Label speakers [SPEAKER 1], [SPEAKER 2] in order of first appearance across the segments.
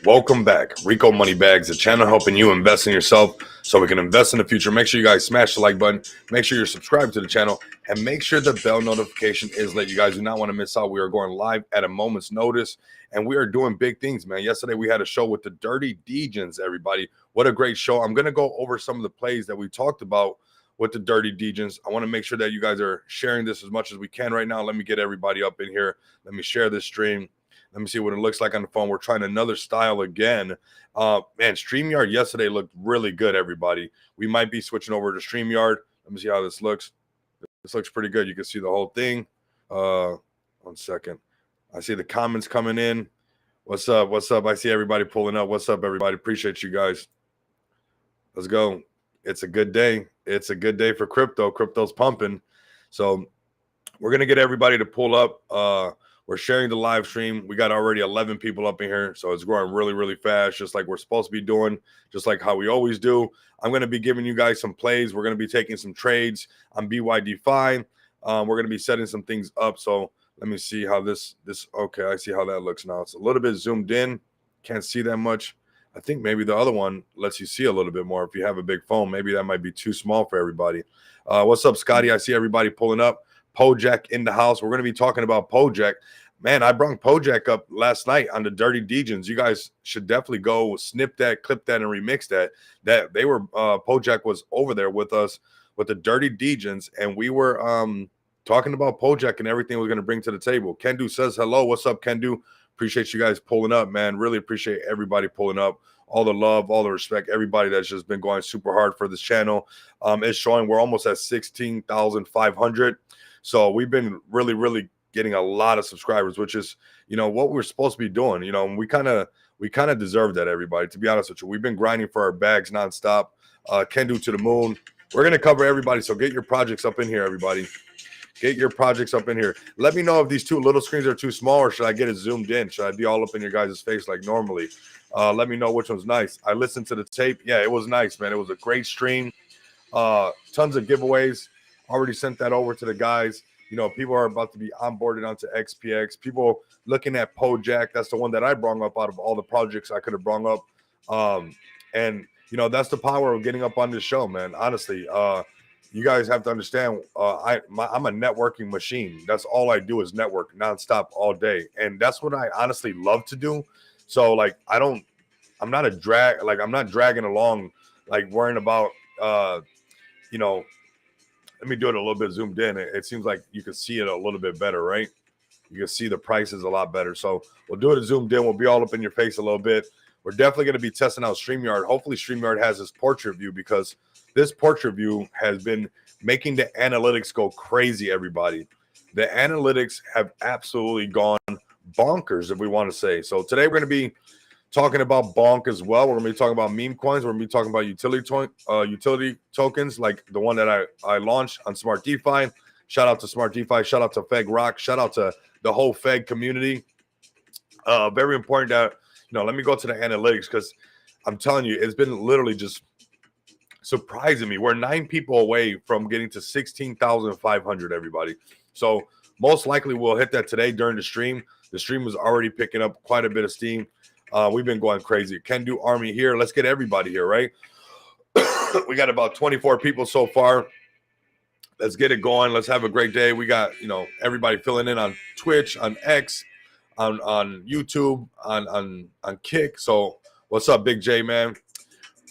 [SPEAKER 1] Welcome back. Rico Money Bags, the channel helping you invest in yourself so we can invest in the future. Make sure you guys smash the like button. Make sure you're subscribed to the channel and make sure the bell notification is lit. You guys do not want to miss out. We are going live at a moment's notice and we are doing big things, man. Yesterday we had a show with the Dirty Degens, everybody. What a great show. I'm going to go over some of the plays that we talked about with the Dirty Degens. I want to make sure that you guys are sharing this as much as we can right now. Let me get everybody up in here. Let me share this stream. Let me see what it looks like on the phone. We're trying another style again. Man, StreamYard yesterday looked really good, everybody. We might be switching over to StreamYard. Let me see how this looks. This looks pretty good. You can see the whole thing. 1 second. I see the comments coming in. What's up? What's up? I see everybody pulling up. What's up, everybody? Appreciate you guys. Let's go. It's a good day. It's a good day for crypto. Crypto's pumping. So we're going to get everybody to pull up. We're sharing the live stream. We got already 11 people up in here, so it's growing really, really fast, just like we're supposed to be doing, just like how we always do. I'm going to be giving you guys some plays. We're going to be taking some trades on BYD5. We're going to be setting some things up. So let me see how this. Okay, I see how that looks now. It's a little bit zoomed in. Can't see that much. I think maybe the other one lets you see a little bit more. If you have a big phone, maybe that might be too small for everybody. What's up, Scotty? I see everybody pulling up. Pojak in the house. We're going to be talking about Pojak. Man, I brought Pojak up last night on the Dirty Degens. You guys should definitely go snip that, clip that, and remix that. That they were Pojak was over there with us with the Dirty Degens, and we were talking about Pojak and everything we're going to bring to the table. Kendu says hello. What's up, Kendu? Appreciate you guys pulling up, man. Really appreciate everybody pulling up. All the love, all the respect, everybody that's just been going super hard for this channel. It's showing we're almost at 16,500. So we've been really, really getting a lot of subscribers, which is, you know, what we're supposed to be doing. You know, and we kind of deserve that, everybody, to be honest with you. We've been grinding for our bags nonstop. Can do to the moon. We're going to cover everybody. So get your projects up in here, everybody. Get your projects up in here. Let me know if these two little screens are too small, or should I get it zoomed in? Should I be all up in your guys' face like normally? Let me know which one's nice. I listened to the tape. Yeah, it was nice, man. It was a great stream. Tons of giveaways. Already sent that over to the guys. You know, people are about to be onboarded onto XPX. People looking at Pojak. That's the one that I brought up out of all the projects I could have brought up. And, you know, that's the power of getting up on this show, man. Honestly, you guys have to understand, I'm a networking machine. That's all I do is network nonstop all day. And that's what I honestly love to do. So, like, I'm not dragging along, like, worrying about, you know, let me do it a little bit zoomed in. It seems like you can see it a little bit better, right? You can see the prices a lot better. So we'll do it zoomed in. We'll be all up in your face a little bit. We're definitely going to be testing out StreamYard. Hopefully StreamYard has this portrait view, because this portrait view has been making the analytics go crazy, everybody. The analytics have absolutely gone bonkers, if we want to say. So today we're going to be talking about Bonk as well. We're going to be talking about meme coins. We're going to be talking about utility tokens, like the one that I launched on Smart DeFi. Shout out to Smart DeFi. Shout out to Feg Rock. Shout out to the whole Feg community. Very important that, you know, let me go to the analytics, because I'm telling you, it's been literally just surprising me. We're 9 people away from getting to 16,500, everybody. So most likely we'll hit that today during the stream. The stream was already picking up quite a bit of steam. We've been going crazy. Can do army here. Let's get everybody here, right? We got about 24 people so far. Let's get it going. Let's have a great day. We got, you know, everybody filling in on Twitch, on X, on YouTube, on Kick. So what's up, Big J, man?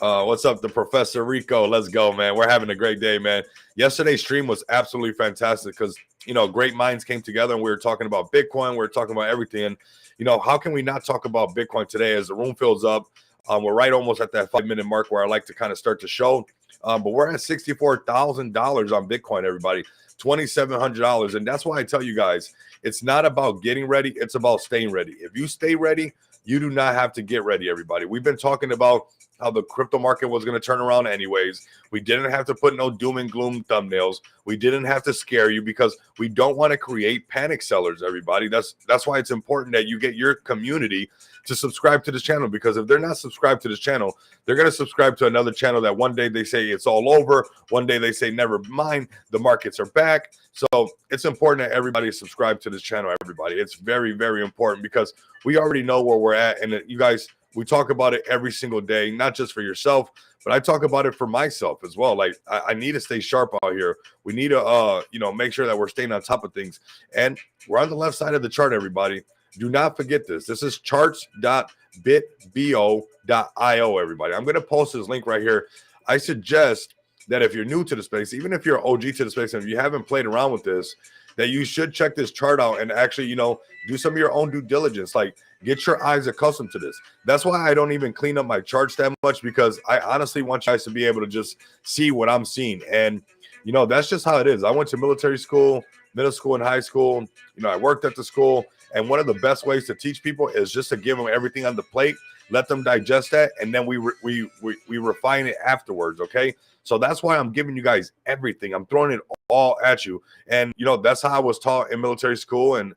[SPEAKER 1] What's up, the Professor Rico? Let's go, man. We're having a great day, man. Yesterday's stream was absolutely fantastic because, you know, great minds came together and we were talking about Bitcoin. We were talking about everything. And, you know, how can we not talk about Bitcoin today as the room fills up? We're right almost at that 5-minute mark where I like to kind of start the show. But we're at $64,000 on Bitcoin, everybody. $2,700. And that's why I tell you guys, it's not about getting ready. It's about staying ready. If you stay ready, you do not have to get ready, everybody. We've been talking about how the crypto market was going to turn around anyways. We didn't have to put no doom and gloom thumbnails. We didn't have to scare you because we don't want to create panic sellers, everybody. That's why it's important that you get your community to subscribe to this channel, because if they're not subscribed to this channel, they're going to subscribe to another channel that one day they say it's all over. One day they say, never mind, the markets are back. So it's important that everybody subscribe to this channel, everybody. It's very, very important because we already know where we're at. And you guys We talk about it every single day, not just for yourself, but I talk about it for myself as well. Like I need to stay sharp out here. We need to make sure that we're staying on top of things. And we're on the left side of the chart, everybody. Do not forget this. This is charts.bitbo.io, everybody. I'm going to post this link right here. I suggest that if you're new to the space, even if you're OG to the space, and if you haven't played around with this, that you should check this chart out and actually, do some of your own due diligence. Like, get your eyes accustomed to this. That's why I don't even clean up my charts that much, because I honestly want you guys to be able to just see what I'm seeing. And, that's just how it is. I went to military school, middle school, and high school. I worked at the school. And one of the best ways to teach people is just to give them everything on the plate, let them digest that, and then we refine it afterwards, okay? So that's why I'm giving you guys everything. I'm throwing it all at you. And, that's how I was taught in military school, and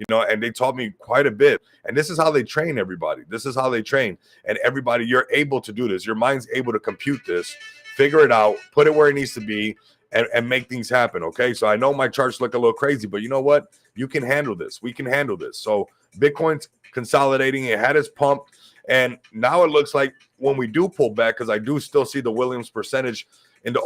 [SPEAKER 1] they taught me quite a bit. And this is how they train everybody. This is how they train. And everybody, you're able to do this. Your mind's able to compute this, figure it out, put it where it needs to be, and make things happen, okay? So I know my charts look a little crazy, but you know what? You can handle this. We can handle this. So Bitcoin's consolidating. It had its pump. And now it looks like when we do pull back, because I do still see the Williams percentage in the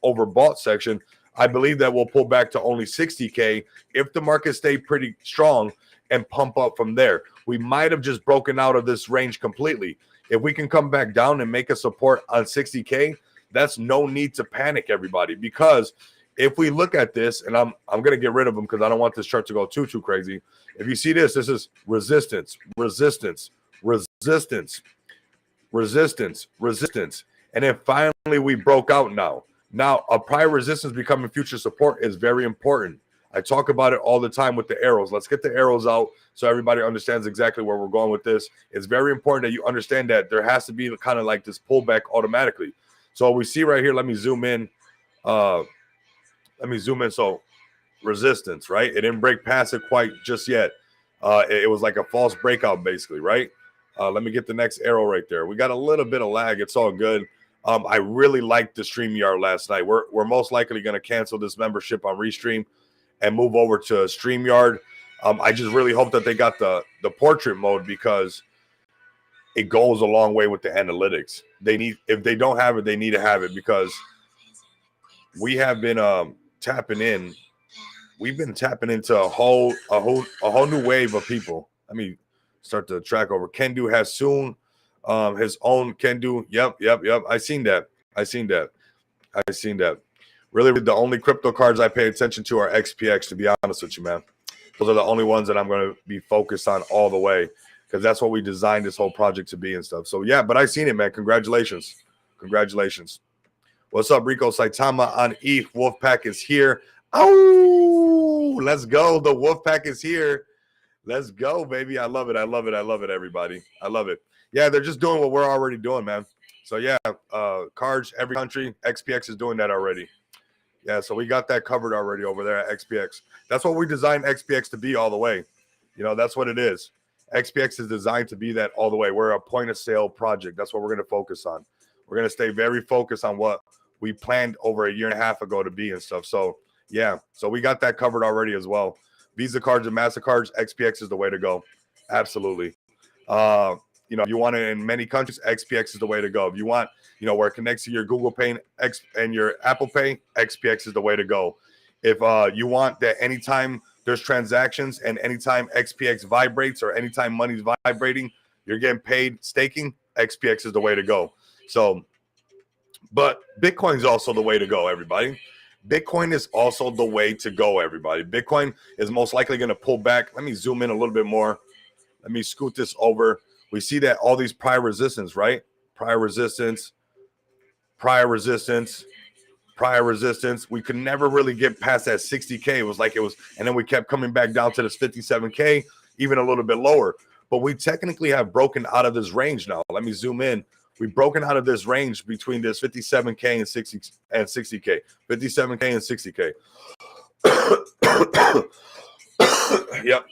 [SPEAKER 1] overbought section, I believe that we'll pull back to only 60K if the market stay pretty strong and pump up from there. We might have just broken out of this range completely. If we can come back down and make a support on 60K, that's no need to panic, everybody, because if we look at this, and I'm going to get rid of them because I don't want this chart to go too crazy. If you see this is resistance, resistance, resistance, resistance, resistance. And then finally we broke out now. Now, a prior resistance becoming future support is very important. I talk about it all the time with the arrows. Let's get the arrows out so everybody understands exactly where we're going with this. It's very important that you understand that there has to be kind of like this pullback automatically. So we see right here, let me zoom in. So resistance, right? It didn't break past it quite just yet. It was like a false breakout, basically, right? Let me get the next arrow right there. We got a little bit of lag. It's all good. I really liked the StreamYard last night. We're most likely going to cancel this membership on Restream and move over to StreamYard. I just really hope that they got the portrait mode, because it goes a long way with the analytics. If they don't have it, they need to have it, because we have been tapping in. We've been tapping into a whole new wave of people. Let me start to track over. Kendu has soon his own Kendu. Yep. I seen that. Really, the only crypto cards I pay attention to are XPX, to be honest with you, man. Those are the only ones that I'm going to be focused on all the way, because that's what we designed this whole project to be and stuff. So, yeah, but I seen it, man. Congratulations. What's up, Rico Saitama on ETH? Wolfpack is here. Oh, let's go. The Wolfpack is here. Let's go, baby. I love it, everybody. I love it. Yeah, they're just doing what we're already doing, man. So, yeah, cards, every country. XPX is doing that already. Yeah, so we got that covered already over there at XPX. That's what we designed XPX to be all the way. That's what it is. XPX is designed to be that all the way. We're a point-of-sale project. That's what we're going to focus on. We're going to stay very focused on what we planned over a year and a half ago to be and stuff. So, yeah, so we got that covered already as well. Visa cards and MasterCards, XPX is the way to go. Absolutely. If you want it in many countries, XPX is the way to go. If you want, where it connects to your Google Pay and your Apple Pay, XPX is the way to go. If you want that anytime there's transactions and anytime XPX vibrates or anytime money's vibrating, you're getting paid staking, XPX is the way to go. So, but Bitcoin is also the way to go, everybody. Bitcoin is also the way to go, everybody. Bitcoin is most likely going to pull back. Let me zoom in a little bit more. Let me scoot this over. We see that all these prior resistance, right? Prior resistance. We could never really get past that 60K. And then we kept coming back down to this 57K, even a little bit lower. But we technically have broken out of this range now. Let me zoom in. We've broken out of this range between this 57K and 60K. 57K and 60K. Yep.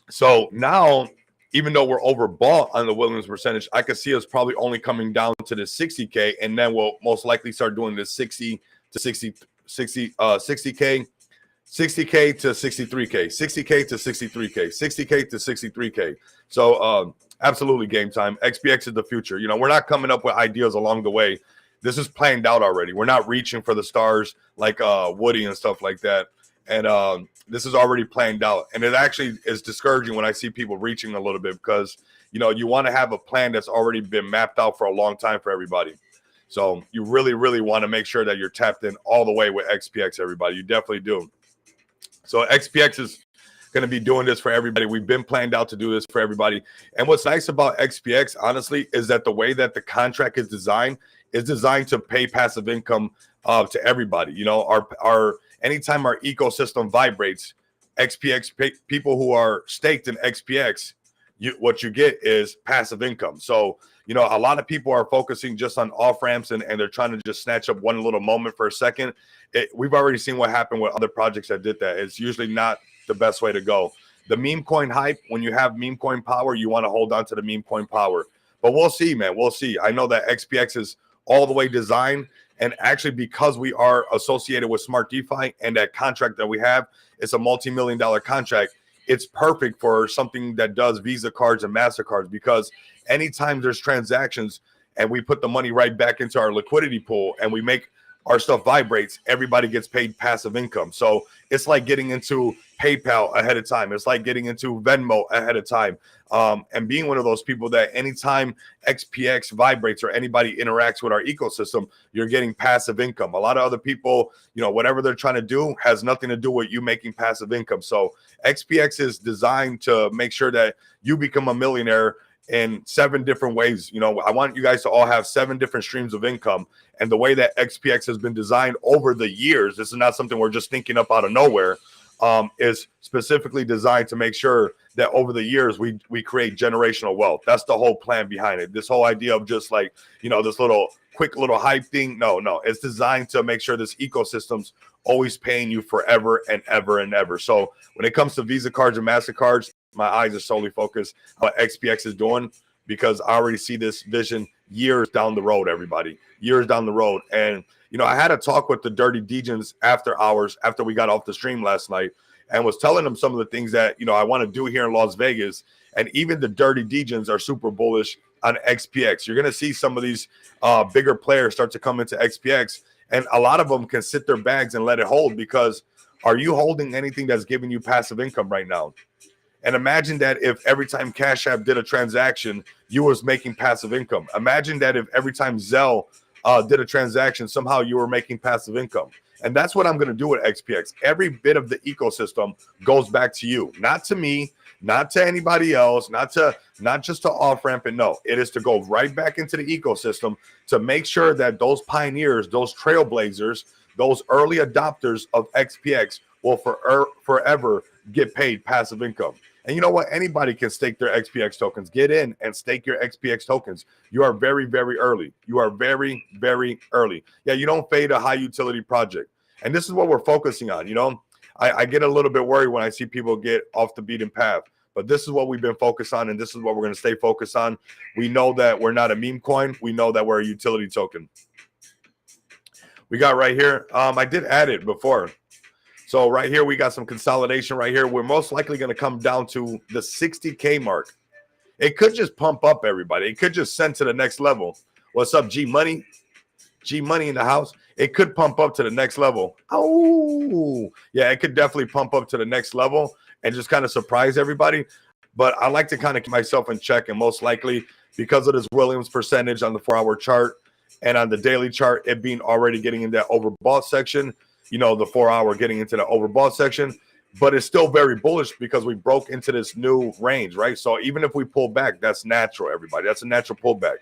[SPEAKER 1] So now, even though we're overbought on the Williams percentage, I could see us probably only coming down to the 60K, and then we'll most likely start doing this 60K to 63K, 60K to 63K, 60K to 63K, 60K to 63K. So Absolutely game time. XPX is the future. You know, we're not coming up with ideas along the way. This is planned out already. We're not reaching for the stars like Woody and stuff like that. And this is already planned out. And it actually is discouraging when I see people reaching a little bit because, you know, you want to have a plan that's already been mapped out for a long time for everybody. So you really, really want to make sure that you're tapped in all the way with XPX, everybody. You definitely do. So XPX is going to be doing this for everybody. We've been planned out to do this for everybody. And what's nice about XPX, honestly, is that the way that the contract is designed to pay passive income to everybody. You know, our anytime our ecosystem vibrates, XPX people who are staked in XPX, what you get is passive income. So, you know, a lot of people are focusing just on off ramps and they're trying to just snatch up one little moment for a second. We've already seen what happened with other projects that did that. It's usually not the best way to go. The meme coin hype, when you have meme coin power, you want to hold on to the meme coin power. But we'll see, man. We'll see. I know that XPX is all the way designed. And actually, because we are associated with Smart DeFi and that contract that we have, it's a multi-million-dollar contract. It's perfect for something that does Visa cards and MasterCards because anytime there's transactions and we put the money right back into our liquidity pool and we make our stuff vibrates, everybody gets paid passive income. So it's like getting into PayPal ahead of time. It's like getting into Venmo ahead of time. And being one of those people that anytime XPX vibrates or anybody interacts with our ecosystem, you're getting passive income. A lot of other people, you know, whatever they're trying to do has nothing to do with you making passive income. So XPX is designed to make sure that you become a millionaire in 7 different ways. You know, I want you guys to all have 7 different streams of income. And the way that XPX has been designed over the years, this is not something we're just thinking up out of nowhere, is specifically designed to make sure that over the years we create generational wealth. That's the whole plan behind it. This whole idea of just like, you know, this little quick little hype thing. No, it's designed to make sure this ecosystem's always paying you forever and ever and ever. So when it comes to Visa cards and MasterCards, my eyes are solely focused on what XPX is doing because I already see this vision years down the road, everybody. Years down the road. And, you know, I had a talk with the Dirty Degens after hours, after we got off the stream last night, and was telling them some of the things that, you know, I want to do here in Las Vegas. And even the Dirty Degens are super bullish on XPX. You're going to see some of these bigger players start to come into XPX, and a lot of them can sit their bags and let it hold because are you holding anything that's giving you passive income right now? And imagine that if every time Cash App did a transaction, you was making passive income. Imagine that if every time Zelle did a transaction, somehow you were making passive income. And that's what I'm going to do with XPX. Every bit of the ecosystem goes back to you, not to me, not to anybody else, not just to off ramp. And no, it is to go right back into the ecosystem to make sure that those pioneers, those trailblazers, those early adopters of XPX will forever get paid passive income. And you know what? Anybody can stake their XPX tokens. Get in and stake your XPX tokens. You are very, very early. You are very, very early. Yeah, you don't fade a high utility project. And this is what we're focusing on. You know, I get a little bit worried when I see people get off the beaten path. But this is what we've been focused on, and this is what we're going to stay focused on. We know that we're not a meme coin. We know that we're a utility token. We got right here. I did add it before. So right here, we got some consolidation right here. We're most likely going to come down to the 60K mark. It could just pump up, everybody. It could just send to the next level. What's up, G Money? G Money in the house. It could pump up to the next level. Oh, yeah, it could definitely pump up to the next level and just kind of surprise everybody. But I like to kind of keep myself in check, and most likely because of this Williams percentage on the 4-hour chart and on the daily chart, it being already getting in that overbought section, you know, the 4-hour getting into the overbought section, but it's still very bullish because we broke into this new range, right? So even if we pull back, that's natural, everybody. That's a natural pullback.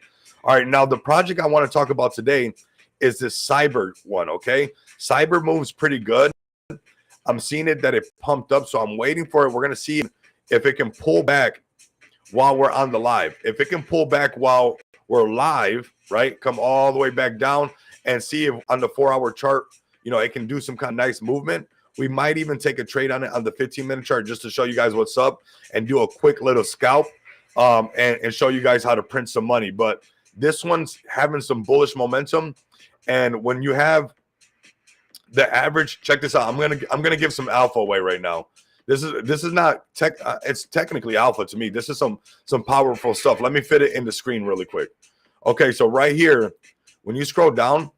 [SPEAKER 1] All right, now the project I want to talk about today is this Cyber one, okay? Cyber moves pretty good. I'm seeing it that it pumped up, so I'm waiting for it. We're going to see if it can pull back while we're on the live. If it can pull back while we're live, right, come all the way back down and see if on the 4-hour chart, you know, it can do some kind of nice movement. We might even take a trade on it on the 15-minute chart just to show you guys what's up and do a quick little scalp and show you guys how to print some money. But this one's having some bullish momentum. And when you have the average, check this out. I'm gonna give some alpha away right now. This is not tech. It's technically alpha to me. This is some powerful stuff. Let me fit it in the screen really quick. Okay, so right here, when you scroll down,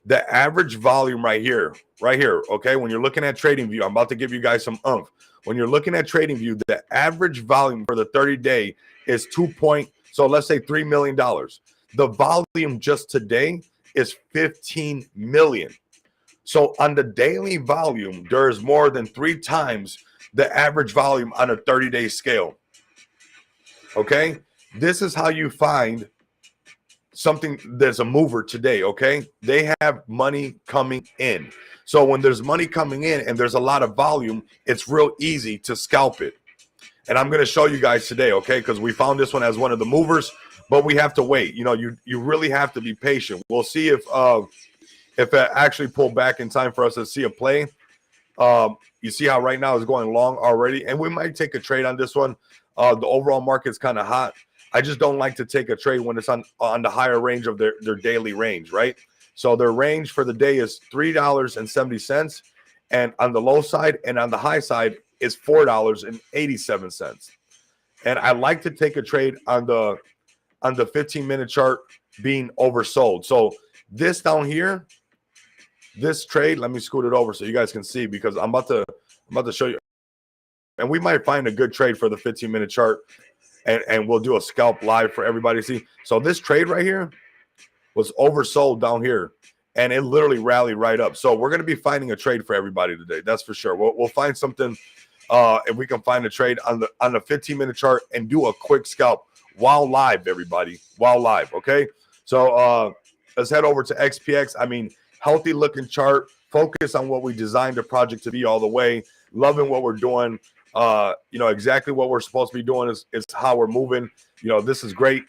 [SPEAKER 1] the average volume right here. Okay, when you're looking at TradingView, I'm about to give you guys some oomph. When you're looking at TradingView, the average volume for the 30-day is so let's say $3 million. The volume just today is 15 million. So on the daily volume, there's more than 3 times the average volume on a 30-day scale. Okay, this is how you find something that's a mover today. Okay, they have money coming in. So when there's money coming in and there's a lot of volume, it's real easy to scalp it. And I'm going to show you guys today, okay, because we found this one as one of the movers, but we have to wait. You know, you really have to be patient. We'll see if it actually pulled back in time for us to see a play. You see how right now it's going long already, and we might take a trade on this one. The overall market's kind of hot. I just don't like to take a trade when it's on the higher range of their daily range, right? So their range for the day is $3.70, and on the low side and on the high side is $4.87. And I like to take a trade on the 15-minute chart being oversold. So this down here, this trade, let me scoot it over so you guys can see, because I'm about to show you. And we might find a good trade for the 15-minute chart, and we'll do a scalp live for everybody to see. So this trade right here was oversold down here, and it literally rallied right up. So we're going to be finding a trade for everybody today. That's for sure. We'll find something if we can find a trade on the 15-minute chart and do a quick scalp while live, everybody, while live. Okay. So let's head over to XPX. I mean, healthy looking chart. Focus on what we designed the project to be all the way. Loving what we're doing. You know, exactly what we're supposed to be doing is how we're moving. You know, this is great.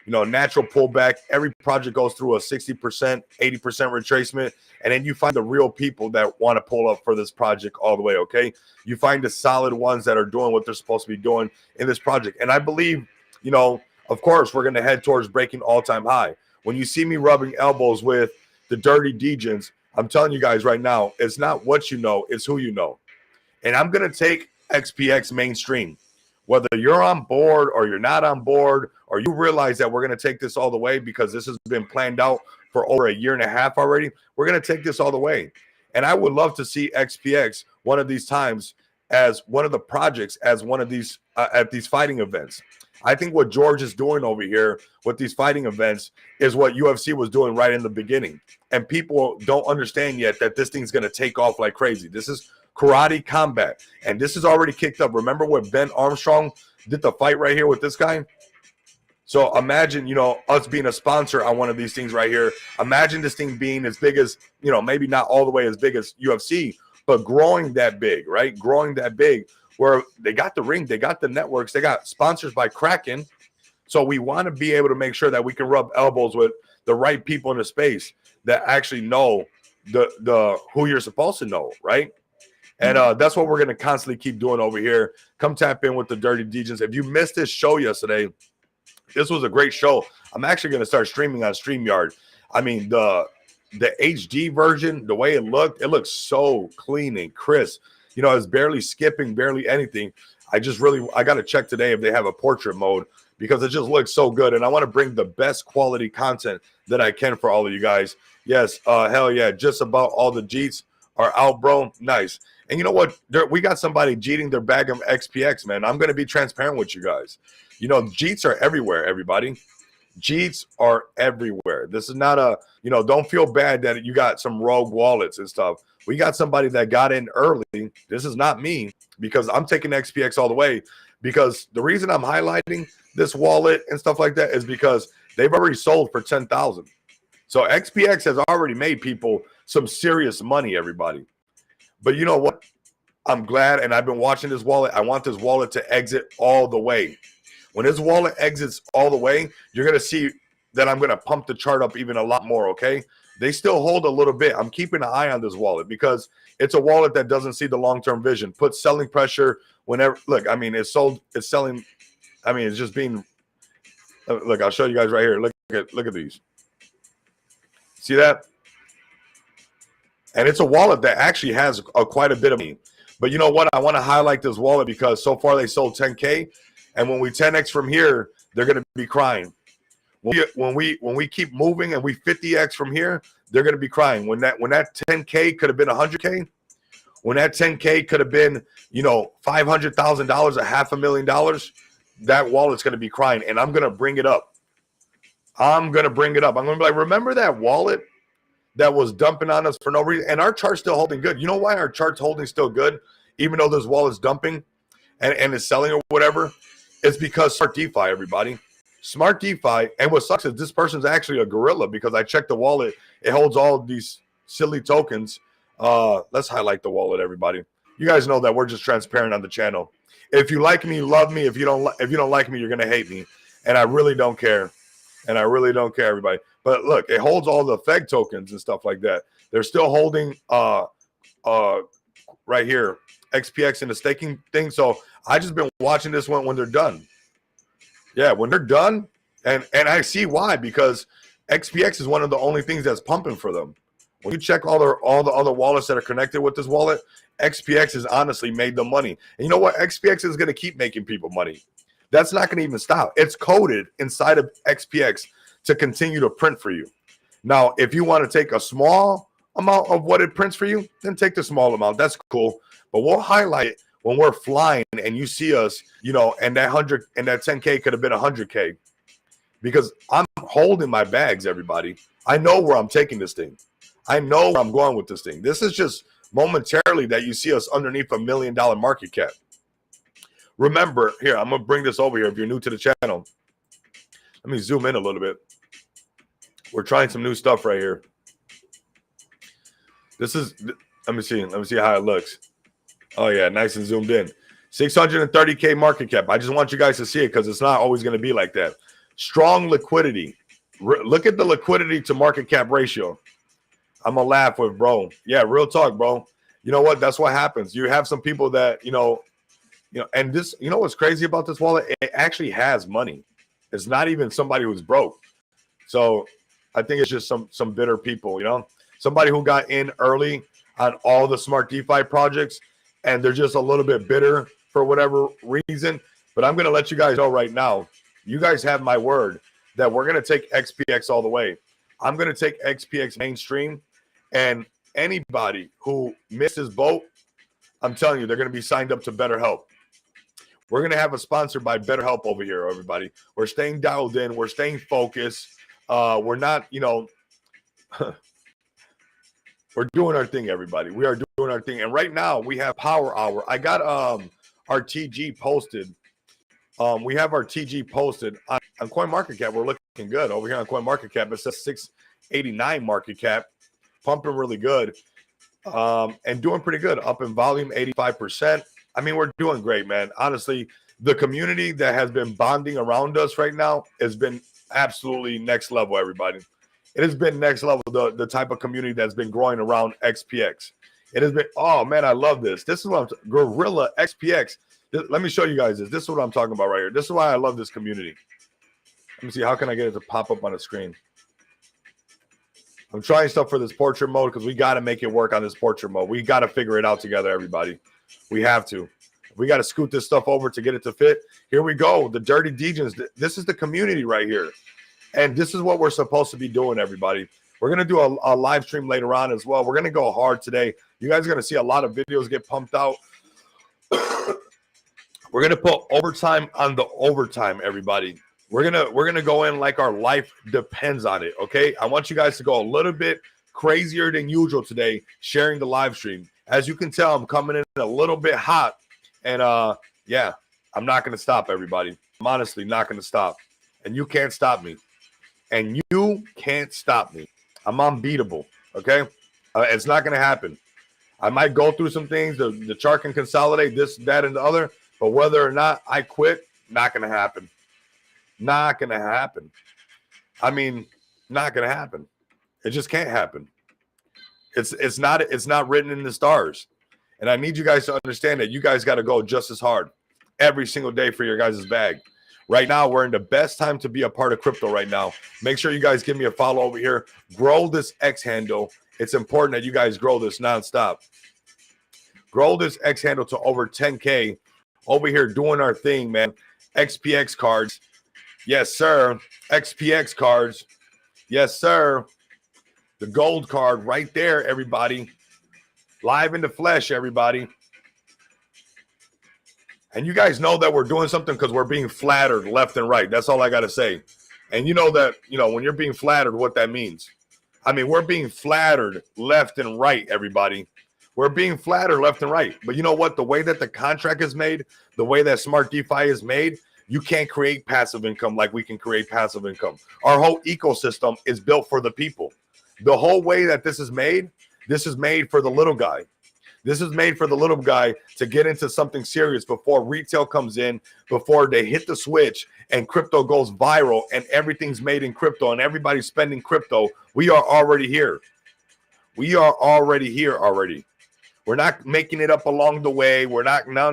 [SPEAKER 1] You know, natural pullback. Every project goes through a 60%, 80% retracement. And then you find the real people that want to pull up for this project all the way, okay? You find the solid ones that are doing what they're supposed to be doing in this project. And I believe, you know, of course, we're going to head towards breaking all-time high. When you see me rubbing elbows with the dirty degens, I'm telling you guys right now, it's not what you know, it's who you know. And I'm going to take XPX mainstream. Whether you're on board or you're not on board, or you realize that we're going to take this all the way because this has been planned out for over a year and a half already, we're going to take this all the way. And I would love to see XPX one of these times as one of the projects, as one of these at these fighting events. I think what George is doing over here with these fighting events is what UFC was doing right in the beginning. And people don't understand yet that this thing's going to take off like crazy. This is karate combat, and this is already kicked up. Remember when Ben Armstrong did the fight right here with this guy? So imagine, you know, us being a sponsor on one of these things right here. Imagine this thing being as big as, you know, maybe not all the way as big as UFC, but growing that big, right? Growing that big, where they got the ring, they got the networks, they got sponsors by Kraken. So we want to be able to make sure that we can rub elbows with the right people in the space that actually know the who you're supposed to know, right? And that's what we're going to constantly keep doing over here. Come tap in with the Dirty Degens. If you missed this show yesterday, this was a great show. I'm actually going to start streaming on StreamYard. I mean, the HD version, the way it looks so clean and crisp. You know, it's barely skipping, barely anything. I got to check today if they have a portrait mode, because it just looks so good. And I want to bring the best quality content that I can for all of you guys. Yes, hell yeah. Just about all the Jeets are out, bro. Nice. And you know what? We got somebody jeeting their bag of XPX, man. I'm going to be transparent with you guys. You know, Jeets are everywhere, everybody. Jeets are everywhere. This is not a, you know, don't feel bad that you got some rogue wallets and stuff. We got somebody that got in early. This is not me, because I'm taking XPX all the way. Because the reason I'm highlighting this wallet and stuff like that is because they've already sold for 10,000. So XPX has already made people some serious money, everybody. But you know what? I'm glad, and I've been watching this wallet. I want this wallet to exit all the way. When this wallet exits all the way, you're going to see that I'm going to pump the chart up even a lot more, okay? They still hold a little bit. I'm keeping an eye on this wallet because it's a wallet that doesn't see the long-term vision. Put selling pressure whenever. Look, I mean, it's selling. I mean, it's just being. Look, I'll show you guys right here. Look at these. See that? And it's a wallet that actually has quite a bit of money. But you know what? I want to highlight this wallet because so far they sold 10K. And when we 10X from here, they're going to be crying. When we keep moving and we 50X from here, they're going to be crying. When that 10K could have been 100K, when that 10K could have been, $500,000, $500,000, that wallet's going to be crying. And I'm going to bring it up. I'm going to be like, remember that wallet that was dumping on us for no reason? And our chart's still holding good. You know why our chart's holding still good, even though this wallet's dumping and it's selling or whatever? It's because Smart DeFi, everybody. Smart DeFi. And what sucks is this person's actually a gorilla because I checked the wallet. It holds all of these silly tokens. Let's highlight the wallet, everybody. You guys know that we're just transparent on the channel. If you like me, love me. If you don't like me, you're going to hate me. And I really don't care. Everybody. But look, it holds all the FEG tokens and stuff like that. They're still holding right here, XPX in the staking thing. So I just been watching this one when they're done. Yeah, when they're done, and I see why, because XPX is one of the only things that's pumping for them. When you check all the other wallets that are connected with this wallet, XPX has honestly made them money. And you know what? XPX is going to keep making people money. That's not going to even stop. It's coded inside of XPX to continue to print for you. Now, if you want to take a small amount of what it prints for you, then take the small amount. That's cool. But we'll highlight it when we're flying and you see us, and that 100 and that 10K could have been 100K, because I'm holding my bags, everybody. I know where I'm taking this thing. I know where I'm going with this thing. This is just momentarily that you see us underneath $1 million market cap. Remember, here, I'm going to bring this over here if you're new to the channel. Let me zoom in a little bit. We're trying some new stuff right here. This is, let me see how it looks. Oh, yeah, nice and zoomed in. 630K market cap. I just want you guys to see it because it's not always going to be like that. Strong liquidity. Look at the liquidity to market cap ratio. I'm going to laugh with, bro. Yeah, real talk, bro. You know what? That's what happens. You have some people that, and this, what's crazy about this wallet? It actually has money. It's not even somebody who's broke. So I think it's just some bitter people, somebody who got in early on all the Smart DeFi projects, and they're just a little bit bitter for whatever reason. But I'm going to let you guys know right now, you guys have my word that we're going to take XPX all the way. I'm going to take XPX mainstream, and anybody who misses boat, I'm telling you, they're going to be signed up to BetterHelp. We're going to have a sponsor by BetterHelp over here, everybody. We're staying dialed in. We're staying focused. We're not, we're doing our thing, everybody. We are doing our thing. And right now we have Power Hour. I got our TG posted. We have our TG posted on CoinMarketCap. We're looking good over here on CoinMarketCap. It says 689 market cap, pumping really good, and doing pretty good. Up in volume, 85%. I mean, we're doing great, man. Honestly, the community that has been bonding around us right now has been absolutely next level, everybody. It has been next level, the type of community that's been growing around XPX. It has been, oh, man, I love this. This is what I'm Gorilla XPX. Let me show you guys this. This is what I'm talking about right here. This is why I love this community. Let me see. How can I get it to pop up on the screen? I'm trying stuff for this portrait mode because we got to make it work on this portrait mode. We got to figure it out together, everybody. We have to. We got to scoot this stuff over to get it to fit. Here we go. The Dirty Degens. This is the community right here. And this is what we're supposed to be doing, everybody. We're going to do a live stream later on as well. We're going to go hard today. You guys are going to see a lot of videos get pumped out. We're going to put overtime on the overtime, everybody. We're going to go in like our life depends on it, okay? I want you guys to go a little bit crazier than usual today, sharing the live stream. As you can tell, I'm coming in a little bit hot. And, yeah, I'm not going to stop, everybody. I'm honestly not going to stop. And you can't stop me. And you can't stop me. I'm unbeatable, okay? It's not going to happen. I might go through some things. The chart can consolidate this, that, and the other. But whether or not I quit, not going to happen. Not going to happen. I mean, not going to happen. It just can't happen. It's not written in the stars. And I need you guys to understand that you guys got to go just as hard every single day for your guys' bag. Right now, we're in the best time to be a part of crypto right now. Make sure you guys give me a follow over here. Grow this X handle. It's important that you guys grow this nonstop. Grow this X handle to over 10K. Over here doing our thing, man. XPX cards. Yes, sir. XPX cards. Yes, sir. The gold card right there, everybody. Live in the flesh, everybody. And you guys know that we're doing something because we're being flattered left and right. That's all I got to say. And you know that, when you're being flattered, what that means. I mean, we're being flattered left and right, everybody. We're being flattered left and right. But you know what? The way that the contract is made, the way that Smart DeFi is made, you can't create passive income like we can create passive income. Our whole ecosystem is built for the people. The whole way that this is made for the little guy. This is made for the little guy to get into something serious before retail comes in, before they hit the switch and crypto goes viral and everything's made in crypto and everybody's spending crypto. We are already here. We are already here already. We're not making it up along the way. We're not. No.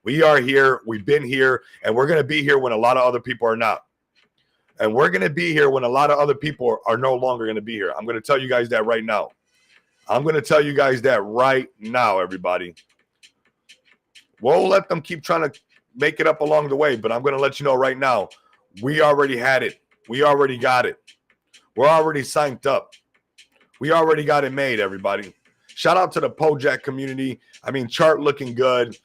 [SPEAKER 1] We are here. We've been here, and we're going to be here when a lot of other people are not. And we're going to be here when a lot of other people are no longer going to be here. I'm going to tell you guys that right now. I'm going to tell you guys that right now, everybody. We'll let them keep trying to make it up along the way, but I'm going to let you know right now, we already had it. We already got it. We're already signed up. We already got it made, everybody. Shout out to the Pojak community. I mean, chart looking good.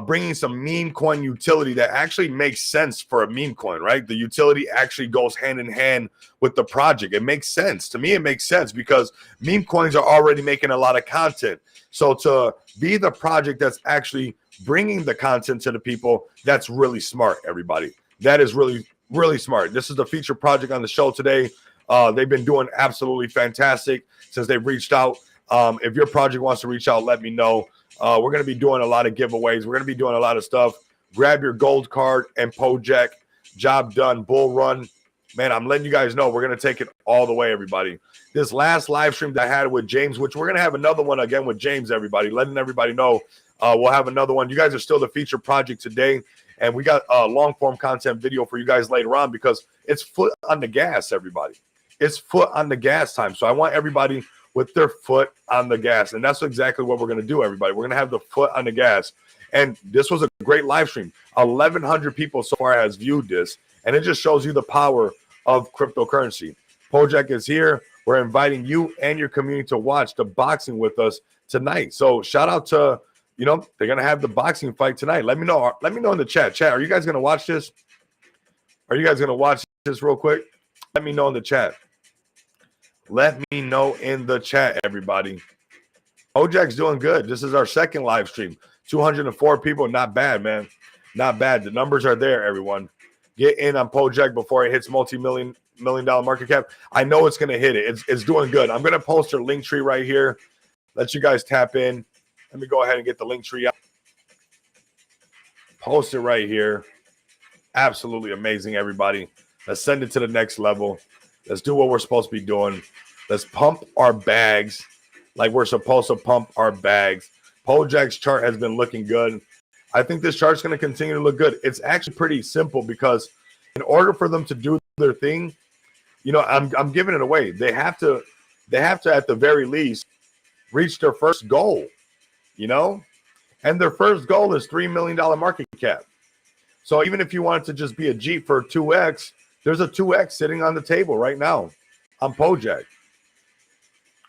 [SPEAKER 1] Bringing some meme coin utility that actually makes sense for a meme coin, right? The utility actually goes hand in hand with the project. It makes sense. To me, it makes sense because meme coins are already making a lot of content. So to be the project that's actually bringing the content to the people, that's really smart, everybody. That is really, really smart. This is the feature project on the show today. They've been doing absolutely fantastic since they've reached out. If your project wants to reach out, let me know. We're going to be doing a lot of giveaways. We're going to be doing a lot of stuff. Grab your gold card and Pojak. Job done. Bull run. Man, I'm letting you guys know we're going to take it all the way, everybody. This last live stream that I had with James, which we're going to have another one again with James, everybody. Letting everybody know we'll have another one. You guys are still the feature project today. And we got a long-form content video for you guys later on because it's foot on the gas, everybody. It's foot on the gas time. So I want everybody with their foot on the gas. And that's exactly what we're going to do, everybody. We're going to have the foot on the gas. And this was a great live stream. 1,100 people so far has viewed this. And it just shows you the power of cryptocurrency. Pojak is here. We're inviting you and your community to watch the boxing with us tonight. So shout out to, they're going to have the boxing fight tonight. Let me know. Let me know in the chat. Chat, are you guys going to watch this? Are you guys going to watch this real quick? Let me know in the chat. Let me know in the chat, everybody. Pojak's doing good. This is our second live stream. 204 people. Not bad, man. Not bad. The numbers are there, everyone. Get in on Pojak before it hits multi-million dollar market cap. I know it's going to hit it. It's doing good. I'm going to post your link tree right here. Let you guys tap in. Let me go ahead and get the link tree out. Post it right here. Absolutely amazing, everybody. Let's send it to the next level. Let's do what we're supposed to be doing. Let's pump our bags like we're supposed to pump our bags. Pojak's chart has been looking good. I think this chart's going to continue to look good. It's actually pretty simple because in order for them to do their thing, I'm giving it away. They have to at the very least reach their first goal, and their first goal is $3 million market cap. So even if you wanted to just be a Jeep for 2X, there's a 2X sitting on the table right now on Pojak.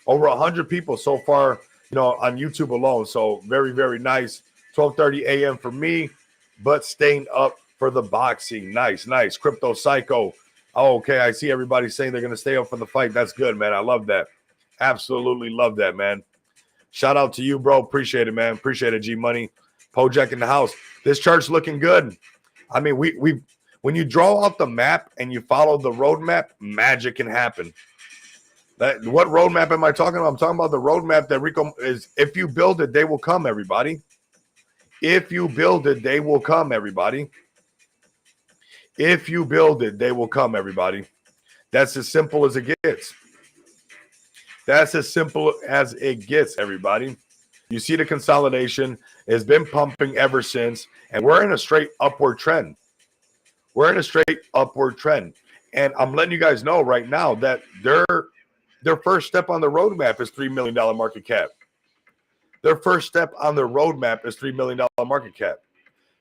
[SPEAKER 1] Over 100 people so far, on YouTube alone. So very, very nice. 12:30 a.m. for me, but staying up for the boxing. Nice, nice. Crypto Psycho. Oh, okay, I see everybody saying they're going to stay up for the fight. That's good, man. I love that. Absolutely love that, man. Shout out to you, bro. Appreciate it, man. Appreciate it, G Money. Pojak in the house. This chart's looking good. I mean, when you draw out the map and you follow the roadmap, magic can happen. What roadmap am I talking about? I'm talking about the roadmap that Rico is. If you build it, they will come, everybody. If you build it, they will come, everybody. If you build it, they will come, everybody. That's as simple as it gets. That's as simple as it gets, everybody. You see the consolidation has been pumping ever since, and we're in a straight upward trend. We're in a straight upward trend. And I'm letting you guys know right now that Their first step on the roadmap is $3 million market cap. Their first step on the roadmap is $3 million market cap.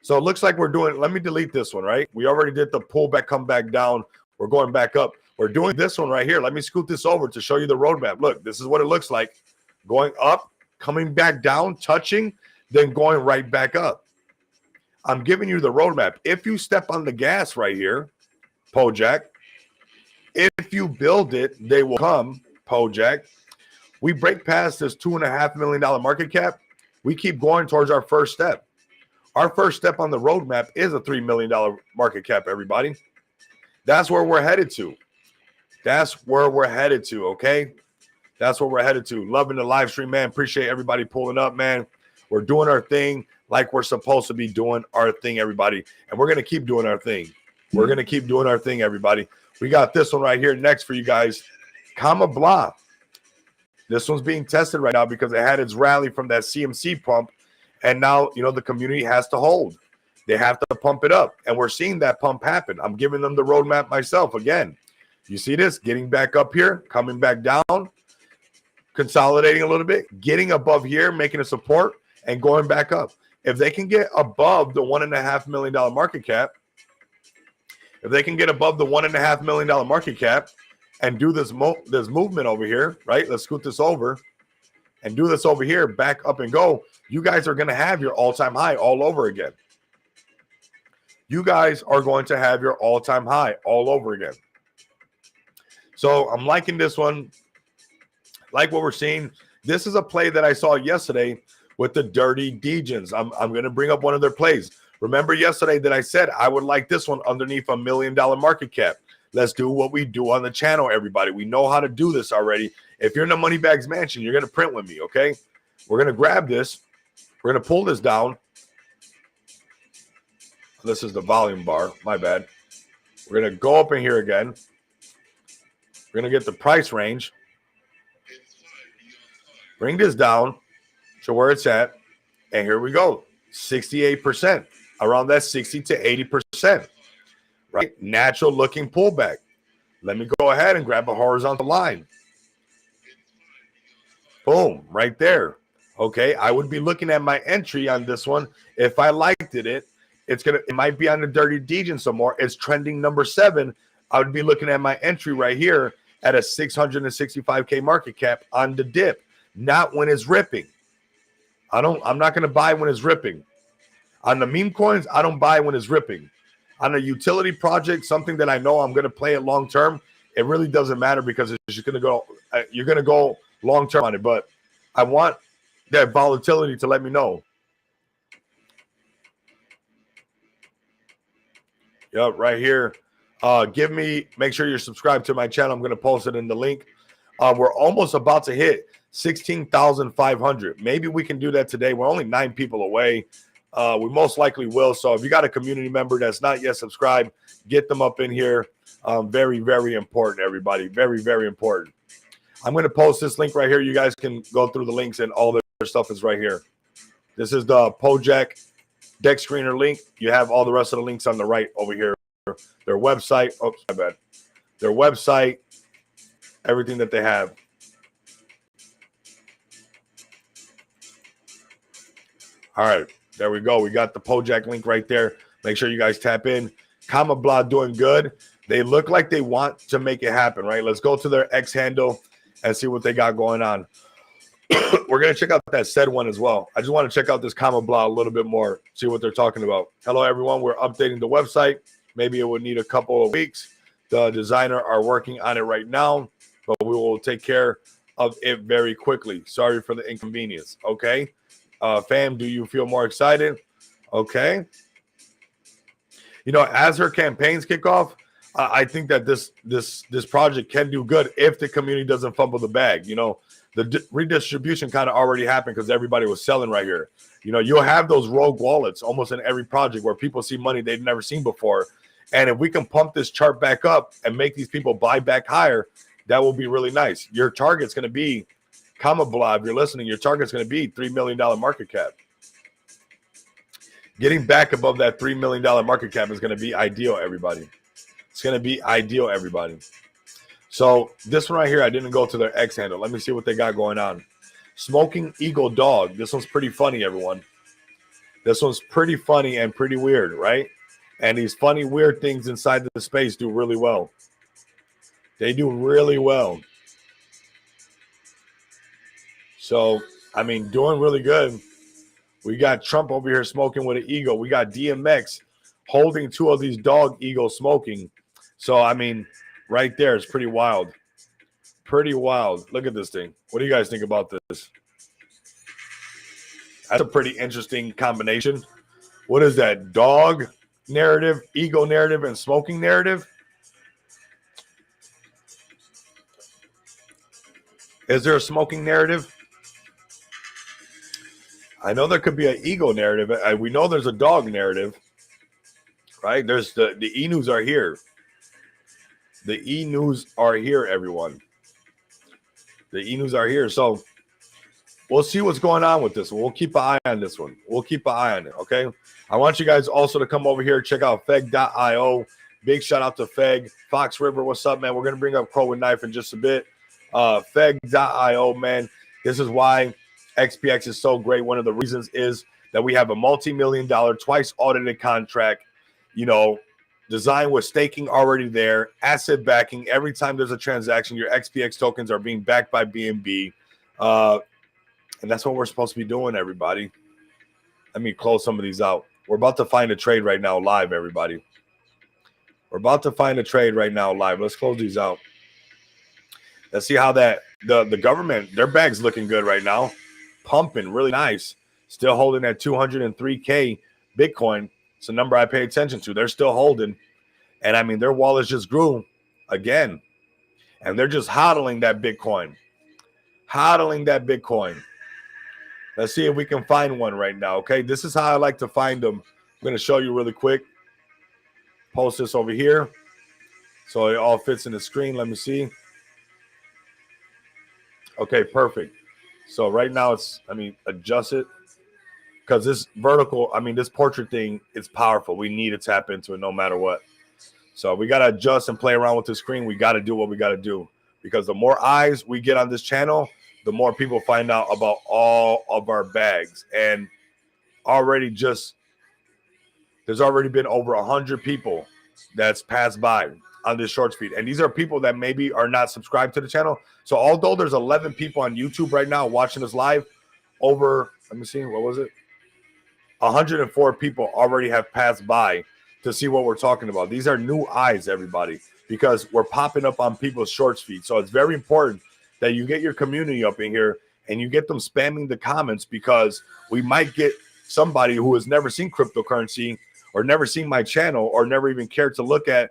[SPEAKER 1] So it looks like we're doing, let me delete this one, right? We already did the pullback, come back down. We're going back up. We're doing this one right here. Let me scoot this over to show you the roadmap. Look, this is what it looks like. Going up, coming back down, touching, then going right back up. I'm giving you the roadmap. If you step on the gas right here, Pojak, if you build it, they will come, Pojak. We break past this $2.5 million market cap. We keep going towards our first step. Our first step on the roadmap is a $3 million market cap, everybody. That's where we're headed to. That's where we're headed to, okay? That's where we're headed to. Loving the live stream, man. Appreciate everybody pulling up, man. We're doing our thing like we're supposed to be doing our thing, everybody. And we're going to keep doing our thing. We're going to keep doing our thing, everybody. We got this one right here next for you guys. Comma Blah. This one's being tested right now because it had its rally from that CMC pump. And now, you know, the community has to hold. They have to pump it up. And we're seeing that pump happen. I'm giving them the roadmap myself. Again, you see this? Getting back up here, coming back down, consolidating a little bit, getting above here, making a support, and going back up. If they can get above the $1.5 million market cap, if they can get above the $1.5 million market cap and do this movement over here, right? Let's scoot this over and do this over here, back up and go. You guys are going to have your all-time high all over again. You guys are going to have your all-time high all over again. So I'm liking this one. Like what we're seeing. This is a play that I saw yesterday with the Dirty Degens. I'm going to bring up one of their plays. Remember yesterday that I said I would like this one underneath $1 million market cap. Let's do what we do on the channel, everybody. We know how to do this already. If you're in the Moneybags Mansion, you're going to print with me, okay? We're going to grab this. We're going to pull this down. This is the volume bar. My bad. We're going to go up in here again. We're going to get the price range. Bring this down to where it's at. And here we go. 68%. Around that 60 to 80%. Right? Natural looking pullback. Let me go ahead and grab a horizontal line. Boom. Right there. Okay. I would be looking at my entry on this one. If I liked it, it might be on the Dirty Degen some more. It's trending number 7. I would be looking at my entry right here at a 665K market cap on the dip. Not when it's ripping. I'm not going to buy when it's ripping. On the meme coins, I don't buy when it's ripping. On a utility project, something that I know I'm going to play it long term, it really doesn't matter because it's just going to go. You're going to go long term on it, but I want that volatility to let me know. Yep, right here. Make sure you're subscribed to my channel. I'm going to post it in the link. We're almost about to hit 16,500. Maybe we can do that today. We're only 9 people away. We most likely will. So if you got a community member that's not yet subscribed, get them up in here. Very, very important, everybody. Very, very important. I'm going to post this link right here. You guys can go through the links and all their stuff is right here. This is the Pojak deck screener link. You have all the rest of the links on the right over here. Their website. Oops, my bad. Their website. Everything that they have. All right. There we go. We got the Pojak link right there. Make sure you guys tap in. Comma Blah doing good. They look like they want to make it happen, right? Let's go to their X handle and see what they got going on. We're going to check out that said one as well. I just want to check out this Comma Blah a little bit more, see what they're talking about. Hello, everyone. We're updating the website. Maybe it would need a couple of weeks. The designer are working on it right now, but we will take care of it very quickly. Sorry for the inconvenience. Okay. Fam, do you feel more excited? Okay. You know, as her campaigns kick off, I think that this project can do good if the community doesn't fumble the bag. You know, the redistribution kind of already happened because everybody was selling right here. You know, you'll have those rogue wallets almost in every project where people see money they've never seen before. And if we can pump this chart back up and make these people buy back higher, that will be really nice. Your target's going to be, Comma Blah, if you're listening, your target's going to be $3 million market cap. Getting back above that $3 million market cap is going to be ideal, everybody. It's going to be ideal, everybody. So this one right here, I didn't go to their X handle. Let me see what they got going on. Smoking Eagle Dog. This one's pretty funny, everyone. This one's pretty funny and pretty weird, right? And these funny, weird things inside the space do really well. They do really well. So, I mean, doing really good. We got Trump over here smoking with an eagle. We got DMX holding two of these dog eagles smoking. So, I mean, right there is pretty wild. Pretty wild. Look at this thing. What do you guys think about this? That's a pretty interesting combination. What is that? Dog narrative, eagle narrative, and smoking narrative? Is there a smoking narrative? I know there could be an eagle narrative. We know there's a dog narrative, right? There's the E-News are here. The E-News are here, everyone. The E-News are here. So we'll see what's going on with this one. We'll keep an eye on this one. We'll keep an eye on it, okay? I want you guys also to come over here, check out Feg.io. Big shout out to Feg. Fox River, what's up, man? We're going to bring up Crow with Knife in just a bit. Feg.io, man. This is why XPX is so great. One of the reasons is that we have a multi-million-dollar, twice audited contract, you know, designed with staking already there, asset backing. Every time there's a transaction, your XPX tokens are being backed by BNB. And that's what we're supposed to be doing, everybody. Let me close some of these out. We're about to find a trade right now live, everybody. We're about to find a trade right now live. Let's close these out. Let's see how that the government, their bag's looking good right now. Pumping, really nice. Still holding at 203K Bitcoin. It's a number I pay attention to. They're still holding. And I mean, their wallets just grew again. And they're just hodling that Bitcoin. Hodling that Bitcoin. Let's see if we can find one right now, okay? This is how I like to find them. I'm going to show you really quick. Post this over here so it all fits in the screen. Let me see. Okay, perfect. So right now it's, adjust it because this vertical, this portrait thing is powerful. We need to tap into it no matter what. So we got to adjust and play around with the screen. We got to do what we got to do because the more eyes we get on this channel, the more people find out about all of our bags. And there's already been over 100 people that's passed by on this shorts feed. And these are people that maybe are not subscribed to the channel. So although there's 11 people on YouTube right now watching us live, over, let me see, what was it? 104 people already have passed by to see what we're talking about. These are new eyes, everybody, because we're popping up on people's shorts feed. So it's very important that you get your community up in here and you get them spamming the comments because we might get somebody who has never seen cryptocurrency or never seen my channel or never even cared to look at,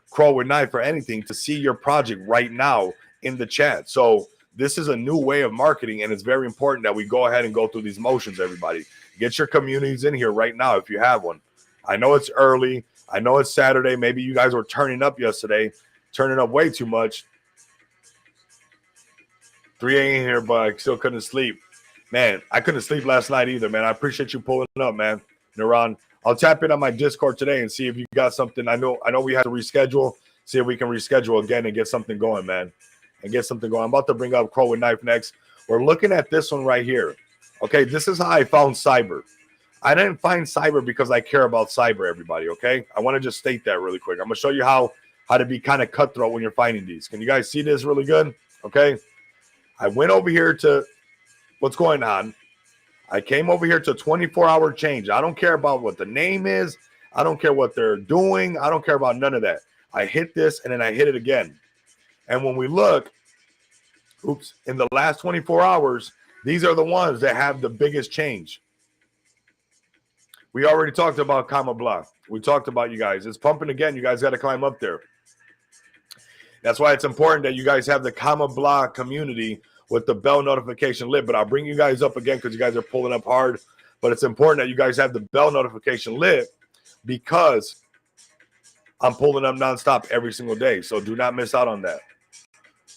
[SPEAKER 1] Crow with Knife or anything to see your project right now in the chat. So this is a new way of marketing, and it's very important that we go ahead and go through these motions, everybody. Get your communities in here right now if you have one. I know it's early. I know it's Saturday. Maybe you guys were turning up yesterday, turning up way too much. 3 a.m. here, but I still couldn't sleep. Man, I couldn't sleep last night either, man. I appreciate you pulling up, man. Naran, I'll tap in on my Discord today and see if you got something. I know we had to reschedule. See if we can reschedule again and get something going, man. And get something going. I'm about to bring up Crow with Knife next. We're looking at this one right here. Okay, this is how I found cyber. I didn't find cyber because I care about cyber, everybody, okay? I want to just state that really quick. I'm going to show you how to be kind of cutthroat when you're finding these. Can you guys see this really good? Okay. I went over here to what's going on. I came over here to 24-hour change. I don't care about what the name is. I don't care what they're doing. I don't care about none of that. I hit this and then I hit it again. And when we look, in the last 24 hours, these are the ones that have the biggest change. We already talked about Comma Blah. We talked about you guys. It's pumping again. You guys got to climb up there. That's why it's important that you guys have the Comma Blah community with the bell notification lit. But I'll bring you guys up again because you guys are pulling up hard. But it's important that you guys have the bell notification lit because I'm pulling up nonstop every single day. So do not miss out on that.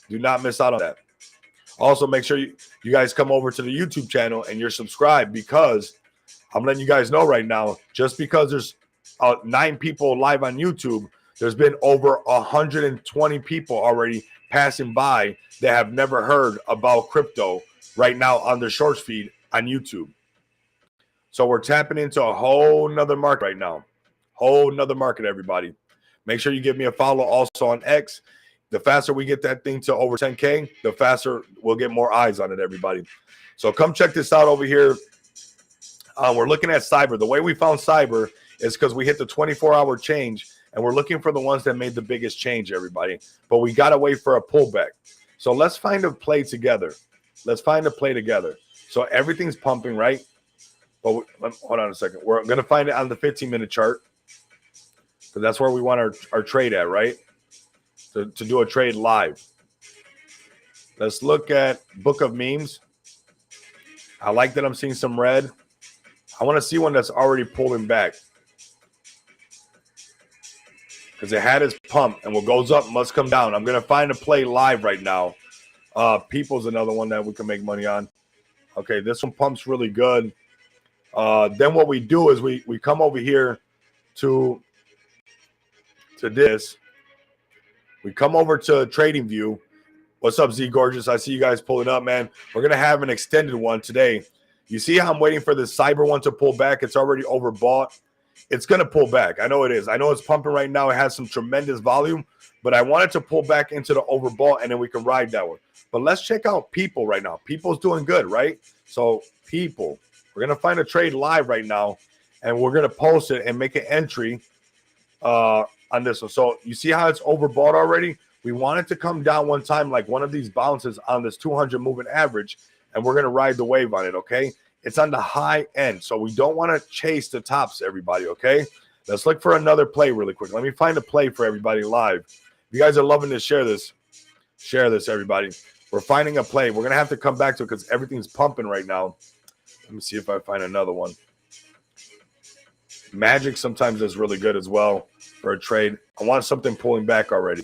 [SPEAKER 1] Do not miss out on that. Also, make sure you guys come over to the YouTube channel and you're subscribed because I'm letting you guys know right now, just because there's 9 people live on YouTube There's been over 120 people already passing by that have never heard about crypto right now on their shorts feed on YouTube. So we're tapping into a whole nother market right now. Whole nother market, everybody. Make sure you give me a follow also on X. The faster we get that thing to over 10K, the faster we'll get more eyes on it, everybody. So come check this out over here. We're looking at Cyber. The way we found Cyber is because we hit the 24-hour change, and we're looking for the ones that made the biggest change, everybody. But we got to wait for a pullback. So let's find a play together. Let's find a play together. So everything's pumping, right? But hold on a second. We're going to find it on the 15-minute chart. So that's where we want our trade at, right? To do a trade live. Let's look at Book of Memes. I like that I'm seeing some red. I want to see one that's already pulling back. Because it had its pump, and what goes up must come down. I'm going to find a play live right now. People's another one that we can make money on. Okay, this one pumps really good. Then what we do is we come over here to this. We come over to Trading View. What's up, Z Gorgeous? I see you guys pulling up, man. We're going to have an extended one today. You see how I'm waiting for the Cyber one to pull back? It's already overbought. It's going to pull back. I know it is. I know it's pumping right now. It has some tremendous volume, but I want it to pull back into the overbought, and then we can ride that one. But let's check out People right now. People's doing good, right? So People, we're going to find a trade live right now, and we're going to post it and make an entry on this one. So you see how it's overbought already? We want it to come down one time, like one of these bounces on this 200 moving average, and we're going to ride the wave on it, okay? It's on the high end, so we don't want to chase the tops, everybody, okay? Let's look for another play really quick. Let me find a play for everybody live. If you guys are loving this, share this. Share this, everybody. We're finding a play. We're going to have to come back to it because everything's pumping right now. Let me see if I find another one. Magic sometimes is really good as well for a trade. I want something pulling back already.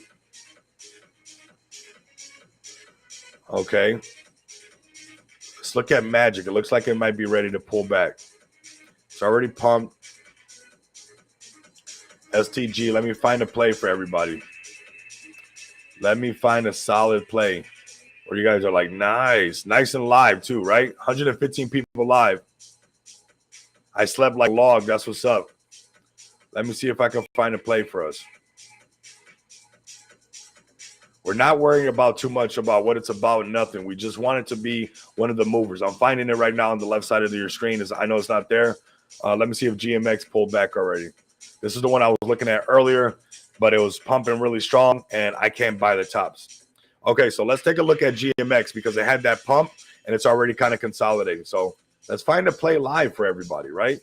[SPEAKER 1] Okay. Let's look at Magic. It looks like it might be ready to pull back. It's already pumped. STG, let me find a play for everybody. Let me find a solid play where you guys are like, nice. Nice and live too, right? 115 people live. I slept like a log. That's what's up. Let me see if I can find a play for us. We're not worrying about too much about what it's about, nothing. We just want it to be one of the movers. I'm finding it right now on the left side of your screen. I know it's not there. Let me see if GMX pulled back already. This is the one I was looking at earlier, but it was pumping really strong, and I can't buy the tops. Okay, so let's take a look at GMX because it had that pump, and it's already kind of consolidating. So let's find a play live for everybody, right?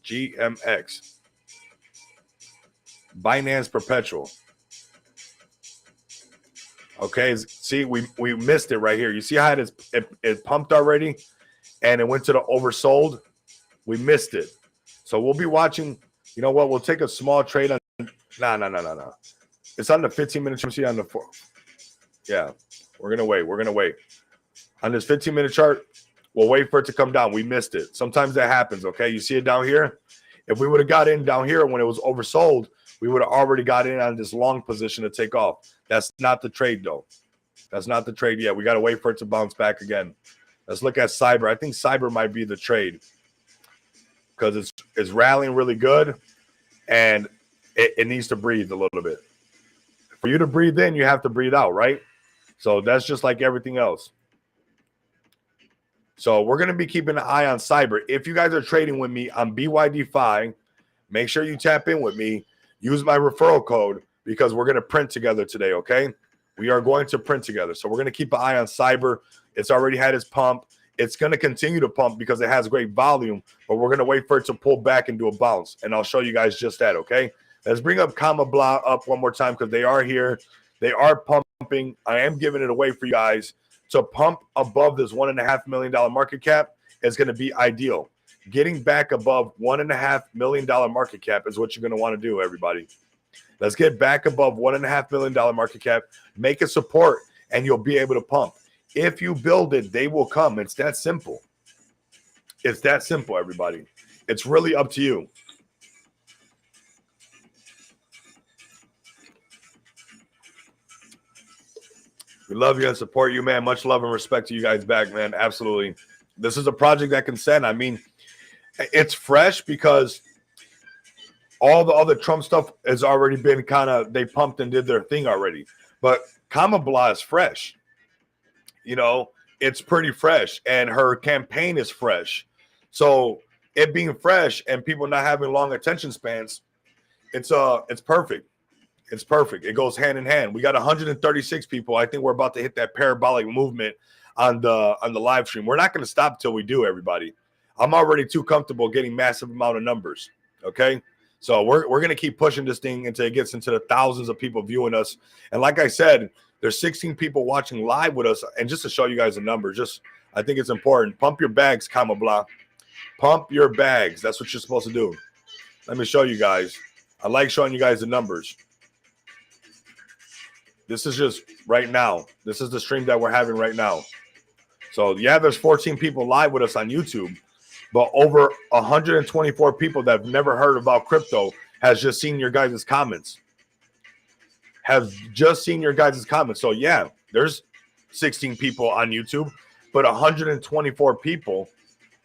[SPEAKER 1] GMX. Binance Perpetual. Okay, see, we missed it right here. You see how it pumped already, and it went to the oversold? We missed it. So we'll be watching. You know what? We'll take a small trade on. No. It's on the 15-minute chart. See on the 4. Yeah, we're gonna wait. We're gonna wait on this 15-minute chart. We'll wait for it to come down. We missed it. Sometimes that happens. Okay, you see it down here. If we would have got in down here when it was oversold, we would have already got in on this long position to take off. That's not the trade, though. That's not the trade yet. We got to wait for it to bounce back again. Let's look at Cyber. I think Cyber might be the trade because it's rallying really good, and it needs to breathe a little bit. For you to breathe in, you have to breathe out, right? So that's just like everything else. So we're going to be keeping an eye on Cyber. If you guys are trading with me on BYD5, make sure you tap in with me. Use my referral code because we're going to print together today, okay? We are going to print together. So we're going to keep an eye on Cyber. It's already had its pump. It's going to continue to pump because it has great volume, but we're going to wait for it to pull back and do a bounce, and I'll show you guys just that, okay? Let's bring up Comma Blah up one more time because they are here. They are pumping. I am giving it away for you guys. To pump above this $1.5 million market cap is going to be ideal. Getting back above $1.5 million market cap is what you're going to want to do, everybody. Let's get back above $1.5 million market cap. Make a support, and you'll be able to pump. If you build it, they will come. It's that simple. It's that simple, everybody. It's really up to you. We love you and support you, man. Much love and respect to you guys back, man. Absolutely. This is a project that can send. I mean, it's fresh because all the other Trump stuff has already been kind of, they pumped and did their thing already. But Kamala is fresh. You know, it's pretty fresh. And her campaign is fresh. So it being fresh and people not having long attention spans, it's perfect. It's perfect. It goes hand in hand. We got 136 people. I think we're about to hit that parabolic movement on the live stream. We're not going to stop till we do, everybody. I'm already too comfortable getting massive amount of numbers. Okay. So we're going to keep pushing this thing until it gets into the thousands of people viewing us. And like I said, there's 16 people watching live with us. And just to show you guys the numbers, I think it's important. Pump your bags, comma blah. Pump your bags. That's what you're supposed to do. Let me show you guys. I like showing you guys the numbers. This is just right now. This is the stream that we're having right now. So yeah, there's 14 people live with us on YouTube, but over 124 people that have never heard about crypto has just seen your guys' comments. So yeah, there's 16 people on YouTube, but 124 people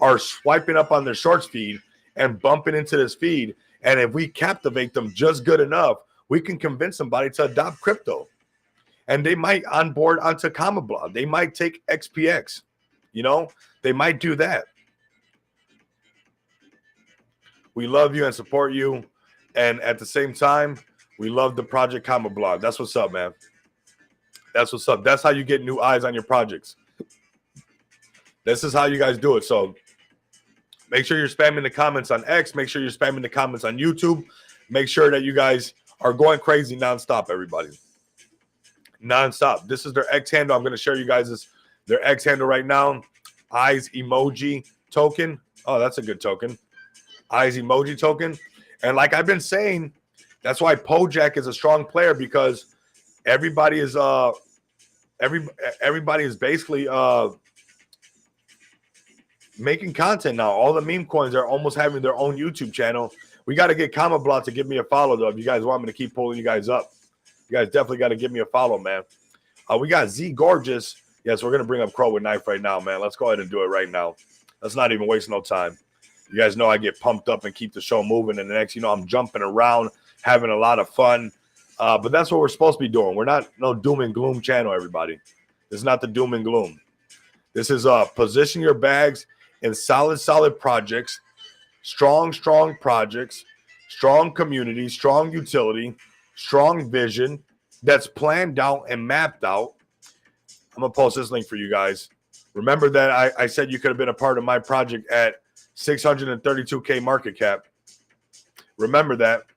[SPEAKER 1] are swiping up on their shorts feed and bumping into this feed. And if we captivate them just good enough, we can convince somebody to adopt crypto. And they might onboard onto Kamala. They might take XPX. You know, they might do that. We love you and support you. And at the same time, we love the Project Kamala. That's what's up, man. That's what's up. That's how you get new eyes on your projects. This is how you guys do it. So make sure you're spamming the comments on X. Make sure you're spamming the comments on YouTube. Make sure that you guys are going crazy nonstop, everybody. Nonstop. This is their X handle. I'm going to share you guys their X handle right now. Eyes emoji token. Oh, that's a good token. Eyes emoji token. And like I've been saying, that's why Pojak is a strong player, because everybody is everybody is basically making content now. All the meme coins are almost having their own YouTube channel. We got to get Kamala to give me a follow, though, if you guys want me to keep pulling you guys up. You guys definitely got to give me a follow, man. We got Z Gorgeous. Yes, we're going to bring up Crow with Knife right now, man. Let's go ahead and do it right now. Let's not even waste no time. You guys know I get pumped up and keep the show moving. And the next, I'm jumping around, having a lot of fun. But that's what we're supposed to be doing. We're not no doom and gloom channel, everybody. This is not the doom and gloom. This is position your bags in solid projects, strong projects, strong community, strong utility, strong vision that's planned out and mapped out. I'm going to post this link for you guys. Remember that I said you could have been a part of my project at 632K market cap. Remember that.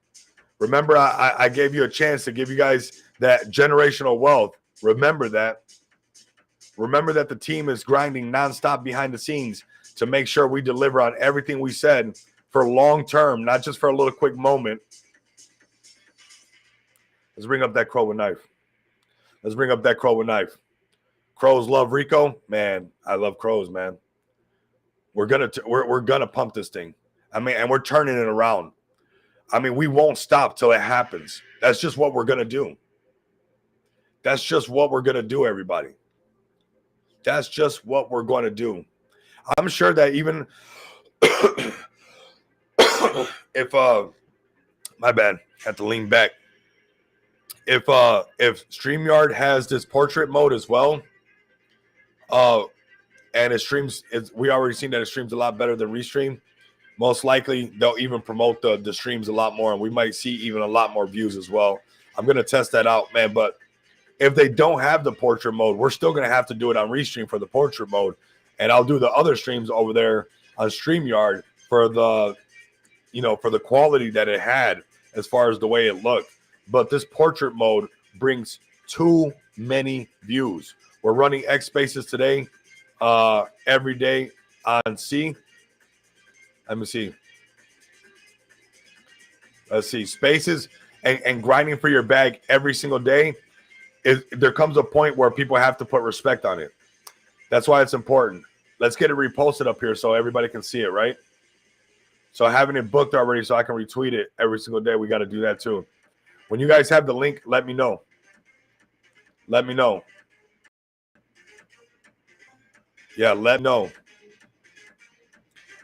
[SPEAKER 1] Remember, I gave you a chance to give you guys that generational wealth. Remember that. Remember that the team is grinding nonstop behind the scenes to make sure we deliver on everything we said for long term, not just for a little quick moment. Let's bring up that Crow with Knife. Let's bring up that Crow with Knife. Crows love Rico. Man, I love crows, man. We're gonna pump this thing. I mean, and we're turning it around. I mean, we won't stop till it happens. That's just what we're gonna do. That's just what we're gonna do, everybody. That's just what we're going to do. I'm sure that even if my bad, have to lean back. If StreamYard has this portrait mode as well, and it streams, we already seen that it streams a lot better than Restream. Most likely, they'll even promote the streams a lot more, and we might see even a lot more views as well. I'm gonna test that out, man. But if they don't have the portrait mode, we're still gonna have to do it on Restream for the portrait mode, and I'll do the other streams over there on StreamYard for the, for the quality that it had as far as the way it looked. But this portrait mode brings too many views. We're running X Spaces today, every day on C. Let me see. Let's see. Spaces and grinding for your bag every single day. There comes a point where people have to put respect on it. That's why it's important. Let's get it reposted up here so everybody can see it, right? So having it booked already so I can retweet it every single day, we got to do that too. When you guys have the link, let me know. Let me know. Yeah, let me know.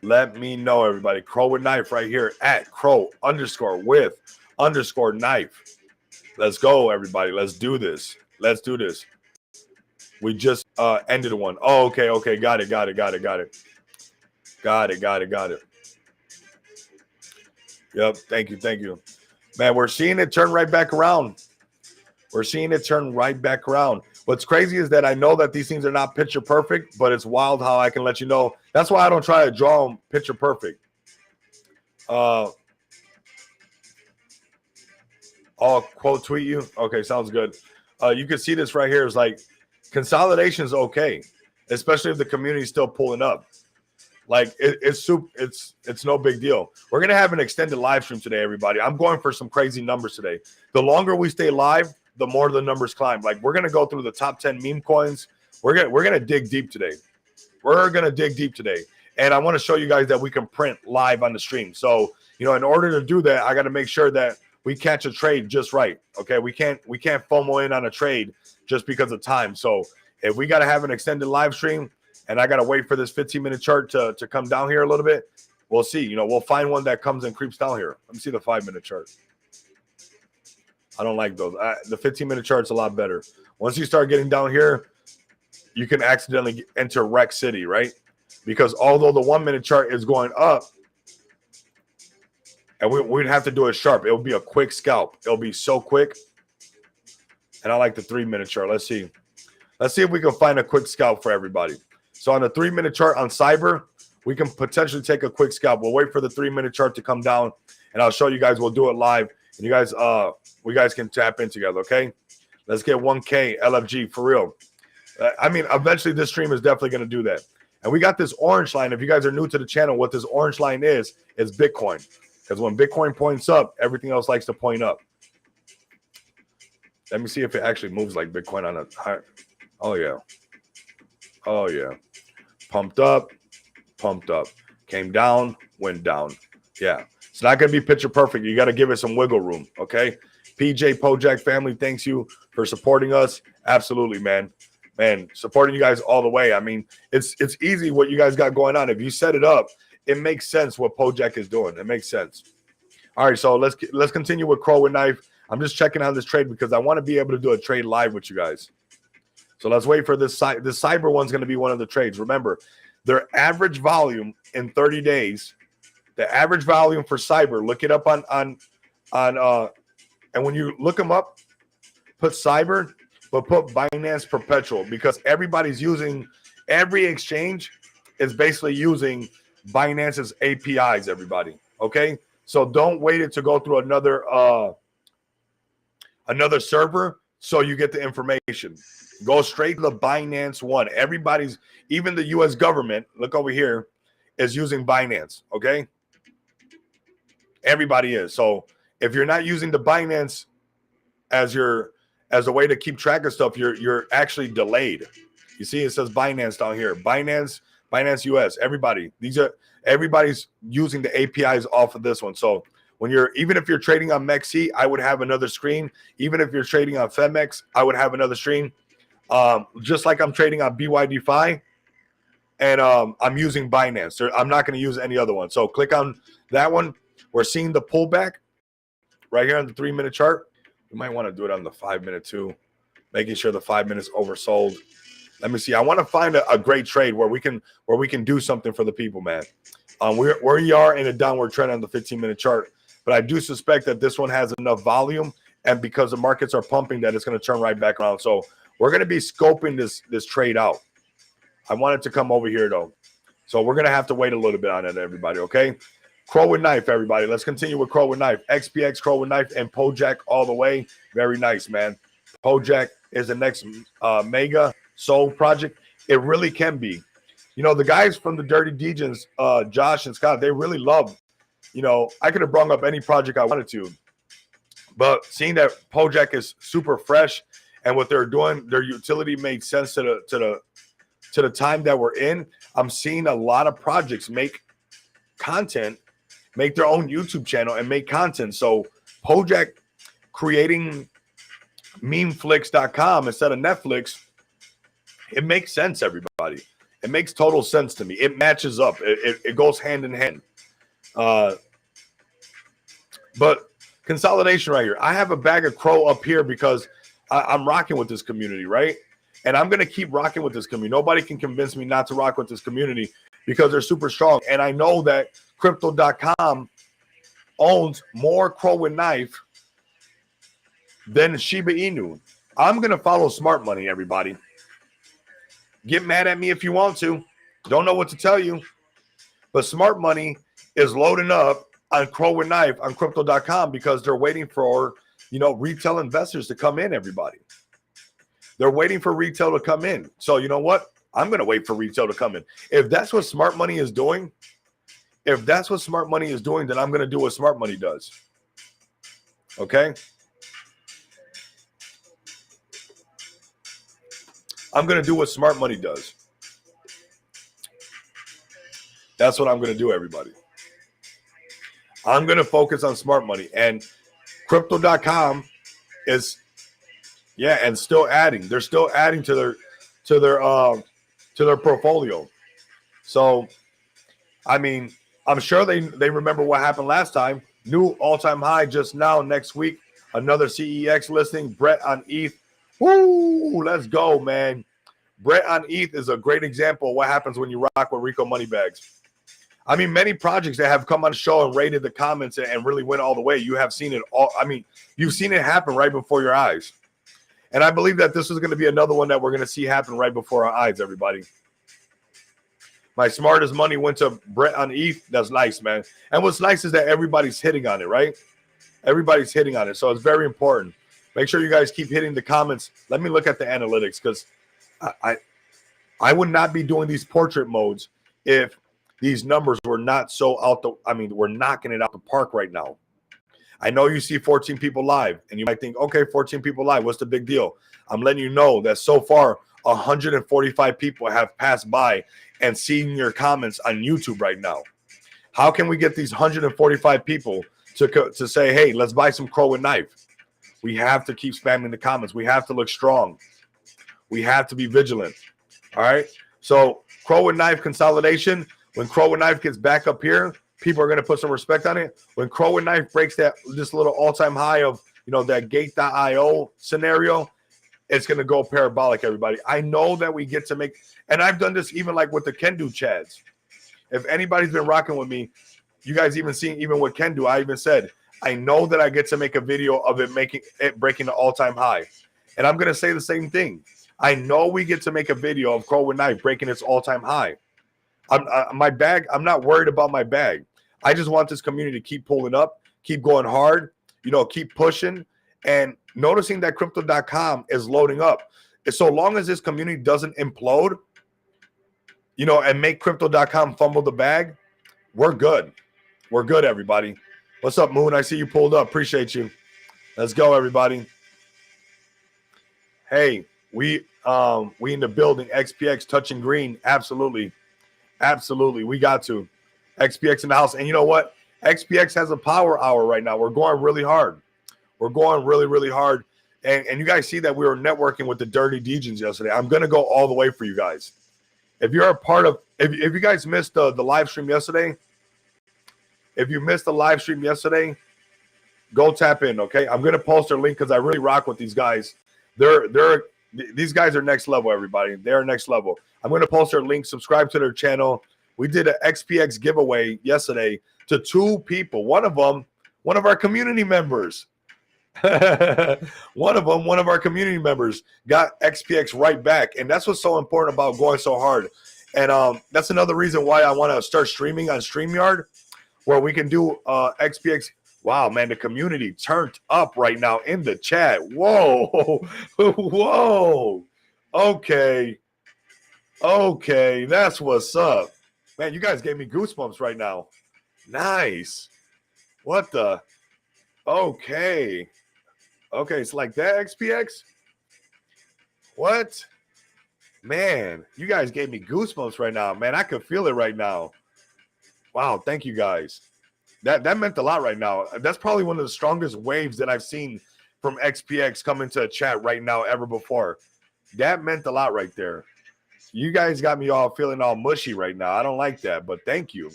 [SPEAKER 1] Let me know, everybody. Crow with Knife right here at Crow_with_knife. Let's go, everybody. Let's do this. Let's do this. We just ended one. Oh, okay, okay. Got it. Yep. Thank you. Man, we're seeing it turn right back around. What's crazy is that I know that these things are not picture perfect, but it's wild how I can let you know. That's why I don't try to draw them picture perfect. I'll quote tweet you. Okay, sounds good. You can see this right here. Is like consolidation is okay, especially if the community is still pulling up. Like it's no big deal. We're gonna have an extended live stream today, everybody. I'm going for some crazy numbers today. The longer we stay live, the more the numbers climb. Like we're gonna go through the top 10 meme coins. We're gonna dig deep today. And I want to show you guys that we can print live on the stream. So in order to do that, I got to make sure that we catch a trade just right. Okay, we can't FOMO in on a trade just because of time. So if we got to have an extended live stream, and I got to wait for this 15-minute chart to come down here a little bit, we'll see. We'll find one that comes and creeps down here. Let me see the 5-minute chart. I don't like those. The 15-minute chart's a lot better. Once you start getting down here, you can accidentally enter Wreck City, right? Because although the 1-minute chart is going up, and we'd have to do it sharp. It will be a quick scalp. It'll be so quick. And I like the 3-minute chart. Let's see if we can find a quick scalp for everybody. So on the 3-minute chart on Cyber, we can potentially take a quick scalp. We'll wait for the 3-minute chart to come down, and I'll show you guys. We'll do it live, and you guys, we guys can tap in together. Okay, let's get 1K LFG for real. I mean, eventually this stream is definitely going to do that. And we got this orange line. If you guys are new to the channel, what this orange line is Bitcoin. Because when Bitcoin points up, everything else likes to point up. Let me see if it actually moves like Bitcoin on a high. Oh yeah. Pumped up. Came down, went down. Yeah. It's not going to be picture perfect. You got to give it some wiggle room. Okay. PJ Pojak family, thanks you for supporting us. Absolutely, man. Supporting you guys all the way. I mean, it's easy what you guys got going on. If you set it up, it makes sense what Pojak is doing. It makes sense. All right, so let's continue with Crow with Knife. I'm just checking on this trade because I want to be able to do a trade live with you guys. So let's wait for this. This Cyber one's going to be one of the trades. Remember, their average volume in 30 days, the average volume for Cyber, look it up on and when you look them up, put Cyber, but put Binance Perpetual, because every exchange is basically using Binance's APIs, everybody. Okay? So don't wait it to go through another server so you get the information. Go straight to the Binance one. Even the US government, look over here, is using Binance. Okay? Everybody is. So if you're not using the Binance as a way to keep track of stuff, you're actually delayed. You see, it says Binance down here. Binance US. Everybody's using the APIs off of this one. So even if you're trading on MEXC, I would have another screen. Even if you're trading on FedMex, I would have another screen. Just like I'm trading on BYDFi, and I'm using Binance. I'm not going to use any other one. So click on that one. We're seeing the pullback right here on the 3-minute chart. We might want to do it on the 5-minute too, making sure the 5 minutes oversold. Let me see. I want to find a great trade where we can do something for the people, man. We are in a downward trend on the 15-minute chart, but I do suspect that this one has enough volume, and because the markets are pumping, that it's going to turn right back around. So we're going to be scoping this trade out. I want it to come over here though, so we're going to have to wait a little bit on it, everybody. Okay. Crow with Knife, everybody. Let's continue with Crow with Knife. XPX, Crow with Knife, and Pojak all the way. Very nice, man. Pojak is the next mega soul project. It really can be. The guys from the Dirty Degens, Josh and Scott, they really love, I could have brought up any project I wanted to. But seeing that Pojak is super fresh and what they're doing, their utility made sense to the time that we're in. I'm seeing a lot of projects make content, make their own YouTube channel and make content. So Pojak creating memeflix.com instead of Netflix, it makes sense, everybody. It makes total sense to me. It matches up. It goes hand in hand. But consolidation right here. I have a bag of crow up here because I'm rocking with this community, right? And I'm going to keep rocking with this community. Nobody can convince me not to rock with this community because they're super strong. And I know that crypto.com owns more crow and knife than Shiba Inu. I'm going to follow smart money, everybody. Get mad at me if you want to. Don't know what to tell you. But smart money is loading up on crow and knife on crypto.com because they're waiting for, retail investors to come in, everybody. They're waiting for retail to come in. So you know what? I'm going to wait for retail to come in. If that's what smart money is doing, then I'm going to do what smart money does. Okay? I'm going to do what smart money does. That's what I'm going to do, everybody. I'm going to focus on smart money. And crypto.com is, and still adding. They're still adding to their portfolio. So, I mean, I'm sure they remember what happened last time. New all-time high just now. Next week, another CEX listing. Brett on ETH. Woo! Let's go, man. Brett on ETH is a great example of what happens when you rock with Rico Moneybags. I mean, many projects that have come on the show and rated the comments and really went all the way. You have seen it all. I mean, you've seen it happen right before your eyes. And I believe that this is going to be another one that we're going to see happen right before our eyes, everybody. My smartest money went to Brett on ETH. That's nice, man. And what's nice is that everybody's hitting on it, right? Everybody's hitting on it. So it's very important. Make sure you guys keep hitting the comments. Let me look at the analytics because I would not be doing these portrait modes if these numbers were not so we're knocking it out the park right now. I know you see 14 people live, and you might think, okay, 14 people live, what's the big deal? I'm letting you know that so far, 145 people have passed by and seen your comments on YouTube right now. How can we get these 145 people to say, hey, let's buy some crow and knife? We have to keep spamming the comments. We have to look strong. We have to be vigilant. All right? So crow and knife consolidation. When crow and knife gets back up here, people are going to put some respect on it. When crow and knife breaks this little all-time high of, that gate.io scenario, it's going to go parabolic, everybody. I know that we get to make, and I've done this even like with the Kendu Chads. If anybody's been rocking with me, you guys even seen, even with Kendu, I even said, I know that I get to make a video of it breaking the all-time high. And I'm going to say the same thing. I know we get to make a video of crow and knife breaking its all-time high. My bag, I'm not worried about my bag. I just want this community to keep pulling up, keep going hard, keep pushing, and noticing that crypto.com is loading up. And so long as this community doesn't implode, and make crypto.com fumble the bag, we're good. We're good, everybody. What's up, Moon? I see you pulled up. Appreciate you. Let's go, everybody. Hey, we in the building. XPX touching green. Absolutely. Absolutely. We got to. XPX in the house. And you know what? XPX has a power hour right now. We're going really hard. We're going really, really hard. And you guys see that we were networking with the Dirty Degens yesterday. I'm going to go all the way for you guys. If you're a part of, if you guys missed the live stream yesterday, go tap in, okay? I'm going to post their link because I really rock with these guys. These guys are next level, everybody. They're next level. I'm going to post their link. Subscribe to their channel. We did an XPX giveaway yesterday to 2 people. One of them, one of our community members. One of our community members got XPX right back. And that's what's so important about going so hard. And that's another reason why I want to start streaming on StreamYard, where we can do XPX. Wow, man, the community turned up right now in the chat. Whoa. Whoa. Okay, that's what's up. Man, you guys gave me goosebumps right now. Nice. What the? Okay, it's like that, XPX? What? Man, you guys gave me goosebumps right now. Man, I could feel it right now. Wow, thank you guys. That meant a lot right now. That's probably one of the strongest waves that I've seen from XPX come into a chat right now ever before. That meant a lot right there. You guys got me all feeling all mushy right now. I don't like that, but thank you.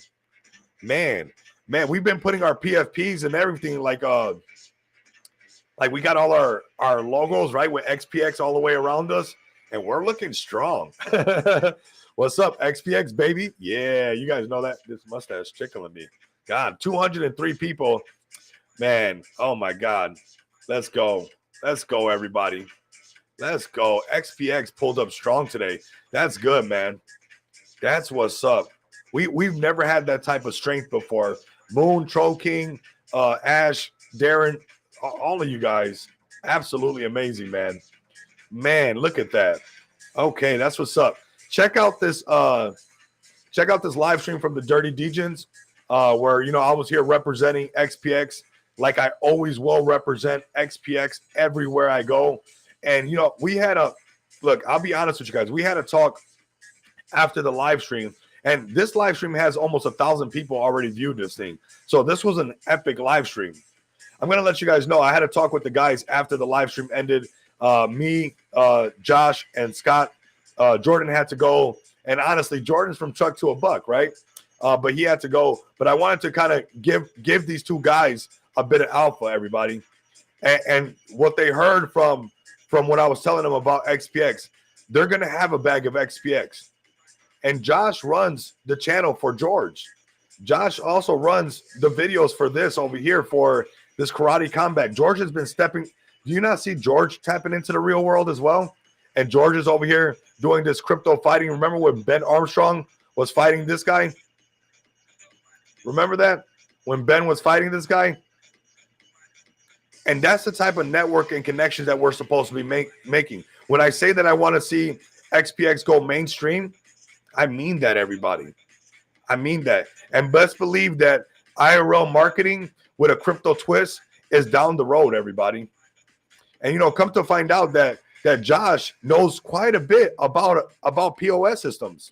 [SPEAKER 1] Man, we've been putting our PFPs and everything like we got all our logos right with XPX all the way around us, and we're looking strong. What's up, XPX baby? Yeah, you guys know that this mustache tickling me. God, 203 people, man. Oh my God, let's go, everybody. Let's go. XPX pulled up strong today. That's good, man. That's what's up. We've never had that type of strength before. Moon, Troll King, Ash, Darren, all of you guys, absolutely amazing, man. Man, look at that. Okay, that's what's up. Check out this live stream from the Dirty Degens, where I was here representing XPX like I always will represent XPX everywhere I go. And we had a look. I'll be honest with you guys. We had a talk after the live stream, and this live stream has almost 1,000 people already viewed this thing. So this was an epic live stream. I'm gonna let you guys know. I had a talk with the guys after the live stream ended. Me, Josh, and Scott. Jordan had to go, and honestly, Jordan's from Chuck to a Buck, right? But he had to go. But I wanted to kind of give these two guys a bit of alpha, everybody, and what they heard from what I was telling them about XPX. They're gonna have a bag of XPX, and Josh runs the channel for George. Josh also runs the videos for this over here for this karate combat. George has been stepping. Do you not see George tapping into the real world as well? And George is over here doing this crypto fighting. Remember when Ben Armstrong was fighting this guy? Remember that? When Ben was fighting this guy? And that's the type of network and connections that we're supposed to be making. When I say that I want to see XPX go mainstream, I mean that, everybody. I mean that. And best believe that IRL marketing with a crypto twist is down the road, everybody. And come to find out that Josh knows quite a bit about POS systems.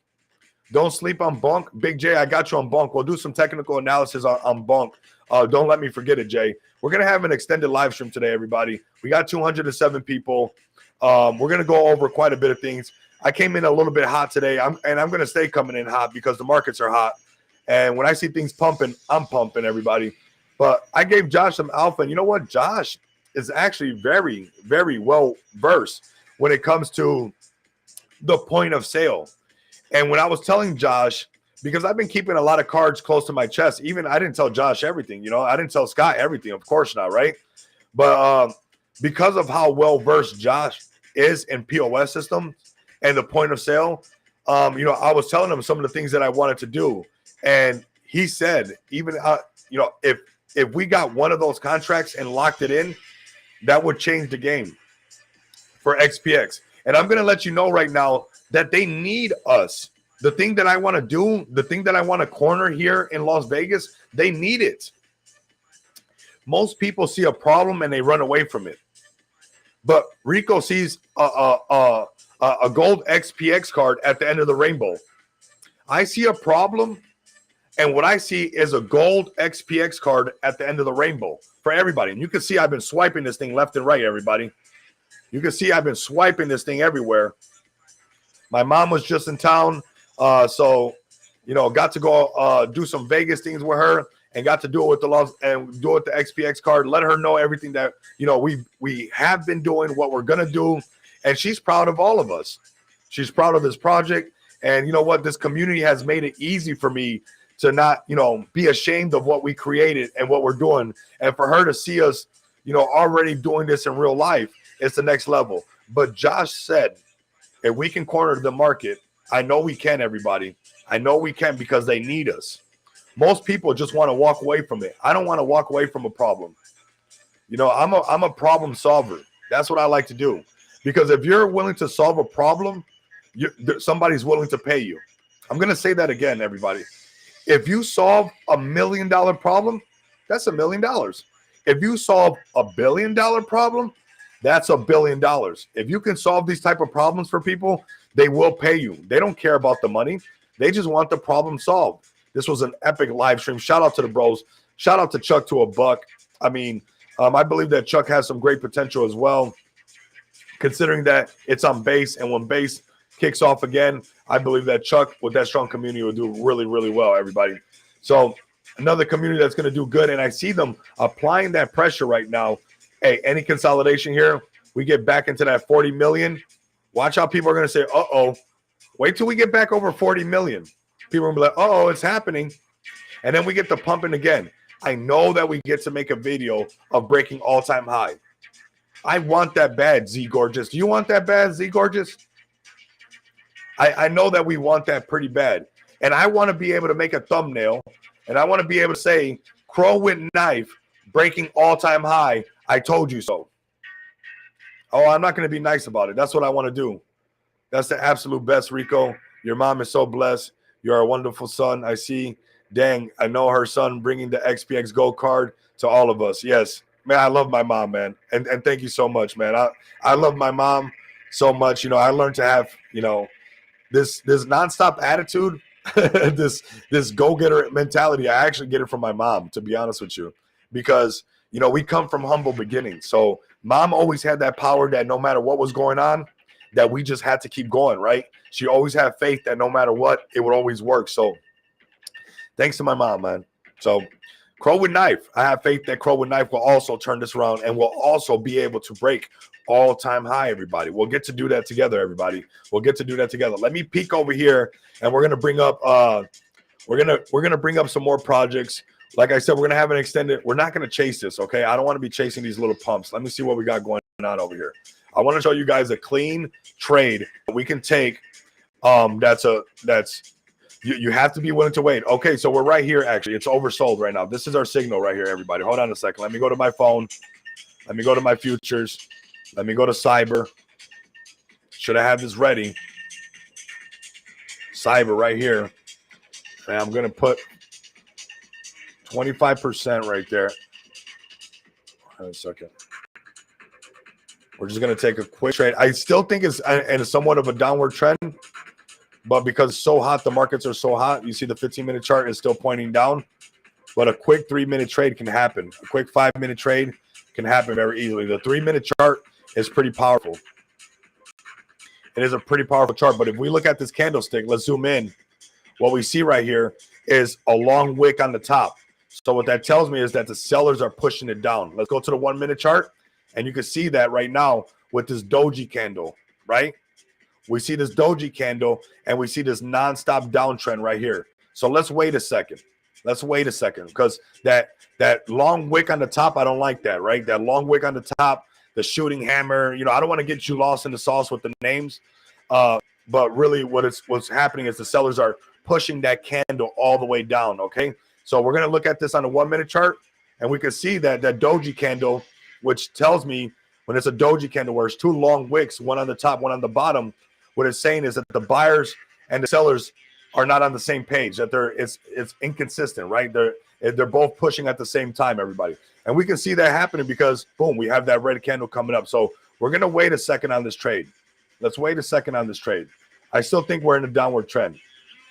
[SPEAKER 1] Don't sleep on Bonk. Big J, I got you on Bonk. We'll do some technical analysis on Bonk. Don't let me forget it, Jay. We're going to have an extended live stream today, everybody. We got 207 people. We're going to go over quite a bit of things. I came in a little bit hot today, and I'm going to stay coming in hot because the markets are hot. And when I see things pumping, I'm pumping, everybody. But I gave Josh some alpha, and you know what? Josh is actually very, very well versed when it comes to the point of sale. And when I was telling Josh, because I've been keeping a lot of cards close to my chest, even I didn't tell Josh everything, I didn't tell Scott everything, of course not, right? But because of how well versed Josh is in POS systems and the point of sale, I was telling him some of the things that I wanted to do, and he said, even if we got one of those contracts and locked it in, that would change the game for XPX. And I'm going to let you know right now that they need us. The thing that I want to do, the thing that I want to corner here in Las Vegas, they need it. Most people see a problem and they run away from it. But Rico sees a gold XPX card at the end of the rainbow. I see a problem, and what I see is a gold XPX card at the end of the rainbow for everybody. And you can see I've been swiping this thing left and right, everybody. You can see I've been swiping this thing everywhere. My mom was just in town, so got to go do some Vegas things with her, and got to do it with the XPX card. Let her know everything that we have been doing, what we're gonna do, and she's proud of all of us. She's proud of this project, and you know what? This community has made it easy for me to not be ashamed of what we created and what we're doing, and for her to see us already doing this in real life. It's the next level. But Josh said, if we can corner the market, I know we can, everybody. I know we can, because they need us. Most people just want to walk away from it. I don't want to walk away from a problem. I'm a problem solver. That's what I like to do. Because if you're willing to solve a problem, somebody's willing to pay you. I'm going to say that again, everybody. If you solve $1 million problem, that's $1 million. If you solve $1 billion problem, that's $1 billion. If you can solve these type of problems for people, they will pay you. They don't care about the money. They just want the problem solved. This was an epic live stream. Shout out to the bros. Shout out to Chuck to a Buck. I mean, I believe that Chuck has some great potential as well, considering that it's on base. And when base kicks off again, I believe that Chuck, with that strong community, will do really, really well, everybody. So another community that's going to do good, and I see them applying that pressure right now. Hey, any consolidation here, we get back into that 40 million. Watch how people are going to say, uh-oh. Wait till we get back over 40 million. People are going to be like, uh-oh, it's happening. And then we get the pumping again. I know that we get to make a video of breaking all-time high. I want that bad, Z Gorgeous. Do you want that bad, Z Gorgeous? I know that we want that pretty bad. And I want to be able to make a thumbnail, and I want to be able to say, Crow with knife, breaking all-time high. I told you so. Oh, I'm not going to be nice about it. That's what I want to do. That's the absolute best, Rico. Your mom is so blessed. You're a wonderful son. I see. Dang, I know her son bringing the XPX Gold card to all of us. Yes. Man, I love my mom, man. And thank you so much, man. I love my mom so much. You know, I learned to have, you know, this nonstop attitude, this go-getter mentality. I actually get it from my mom, to be honest with you, because, you know, we come from humble beginnings. So mom always had that power that no matter what was going on, that we just had to keep going, right? She always had faith that no matter what, it would always work. So thanks to my mom, man. So Crow with knife. I have faith that Crow with knife will also turn this around and will also be able to break all-time high, everybody. We'll get to do that together, everybody. We'll get to do that together. Let me peek over here, and we're gonna bring up we're gonna bring up some more projects. Like I said, we're gonna have an extended. We're not gonna chase this, okay? I don't want to be chasing these little pumps. Let me see what we got going on over here. I want to show you guys a clean trade we can take. You have to be willing to wait. Okay, so we're right here. Actually, it's oversold right now. This is our signal right here, everybody. Hold on a second. Let me go to my phone. Let me go to my futures. Let me go to cyber. Should I have this ready? Cyber right here. And I'm going to put 25% right there. Hold on a second. We're just going to take a quick trade. I still think it's in somewhat of a downward trend, but because it's so hot, the markets are so hot, you see the 15-minute chart is still pointing down, but a quick 3-minute trade can happen. A quick 5-minute trade can happen very easily. The 3-minute chart is pretty powerful. It is a pretty powerful chart, but if we look at this candlestick, let's zoom in. What we see right here is a long wick on the top. So what that tells me is that the sellers are pushing it down. Let's go to the 1-minute chart, and you can see that right now with this doji candle, right? We see this doji candle, and we see this nonstop downtrend right here. So let's wait a second. Let's wait a second, because that long wick on the top, I don't like that, right? That long wick on the top, the shooting hammer. You know, I don't want to get you lost in the sauce with the names, but really what's happening is the sellers are pushing that candle all the way down, okay? So we're going to look at this on the 1-minute chart, and we can see that doji candle, which tells me when it's a doji candle where it's two long wicks, one on the top, one on the bottom, what it's saying is that the buyers and the sellers are not on the same page, that it's inconsistent, right? They're both pushing at the same time, everybody. And we can see that happening because, boom, we have that red candle coming up. So we're going to wait a second on this trade. Let's wait a second on this trade. I still think we're in a downward trend.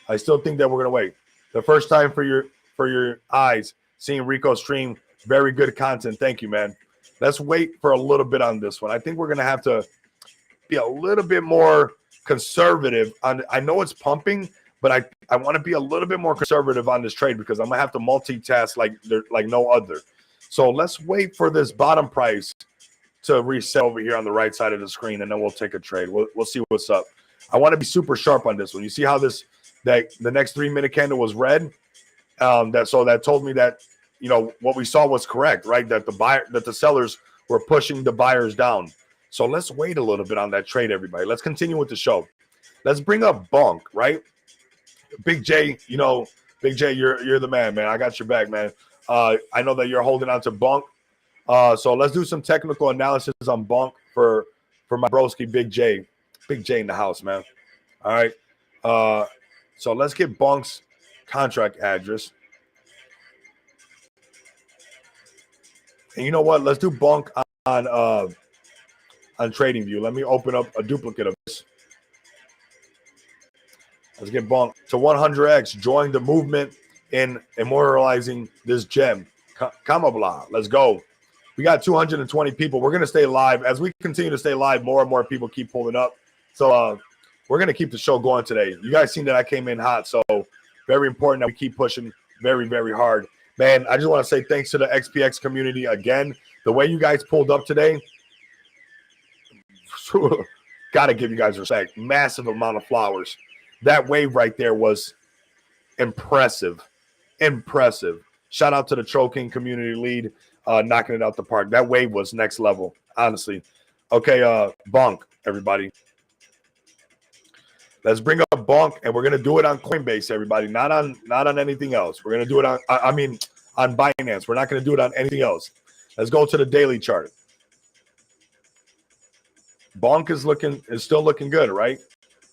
[SPEAKER 1] I still think that we're going to wait. The first time for your eyes seeing Rico stream, very good content. Thank you, man. Let's wait for a little bit on this one. I think we're going to have to be a little bit more conservative on. I know it's pumping, but I want to be a little bit more conservative on this trade because I'm going to have to multitask like no other. So let's wait for this bottom price to reset over here on the right side of the screen, and then we'll take a trade. We'll see what's up. I want to be super sharp on this one. You see how the next 3-minute candle was red? That told me that, you know, what we saw was correct, right? That the sellers were pushing the buyers down. So let's wait a little bit on that trade, everybody. Let's continue with the show. Let's bring up Bonk, right? Big J, you know, Big J, you're the man, man. I got your back, man. I know that you're holding on to Bonk. So let's do some technical analysis on Bonk for my broski, Big J. Big J in the house, man. All right. So let's get Bonk's contract address. And you know what? Let's do Bonk on TradingView. Let me open up a duplicate of this. Let's get Bonk to 100x. Join the movement in immortalizing this gem. Kamabla. Let's go. We got 220 people. We're going to stay live. As we continue to stay live, more and more people keep pulling up. So we're going to keep the show going today. You guys seen that I came in hot, so very important that we keep pushing very, very hard. Man, I just want to say thanks to the XPX community again. The way you guys pulled up today, got to give you guys respect. Massive amount of flowers. That wave right there was impressive. Impressive. Shout out to the Troll King community lead, knocking it out the park. That wave was next level, honestly. Okay, Bonk, everybody. Let's bring up Bonk, and we're gonna do it on Coinbase, everybody. Not on anything else. We're gonna do it on on Binance. We're not gonna do it on anything else. Let's go to the daily chart. Bonk is still looking good, right?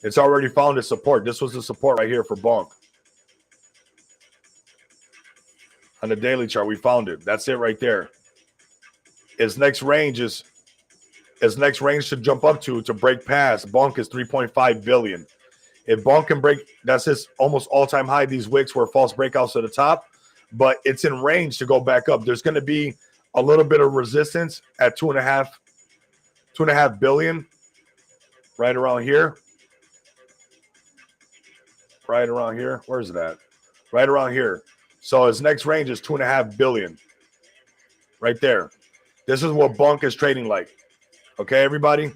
[SPEAKER 1] It's already found its support. This was the support right here for Bonk. On the daily chart, we found it. That's it right there. Its next range should jump up to break past. Bonk is 3.5 billion. If Bonk can break, that's his almost all-time high. These wicks were false breakouts to the top, but it's in range to go back up. There's going to be a little bit of resistance at 2.5 billion, right around here. Right around here. Where's it at? Right around here. So his next range is 2.5 billion. Right there. This is what Bonk is trading like. Okay, everybody?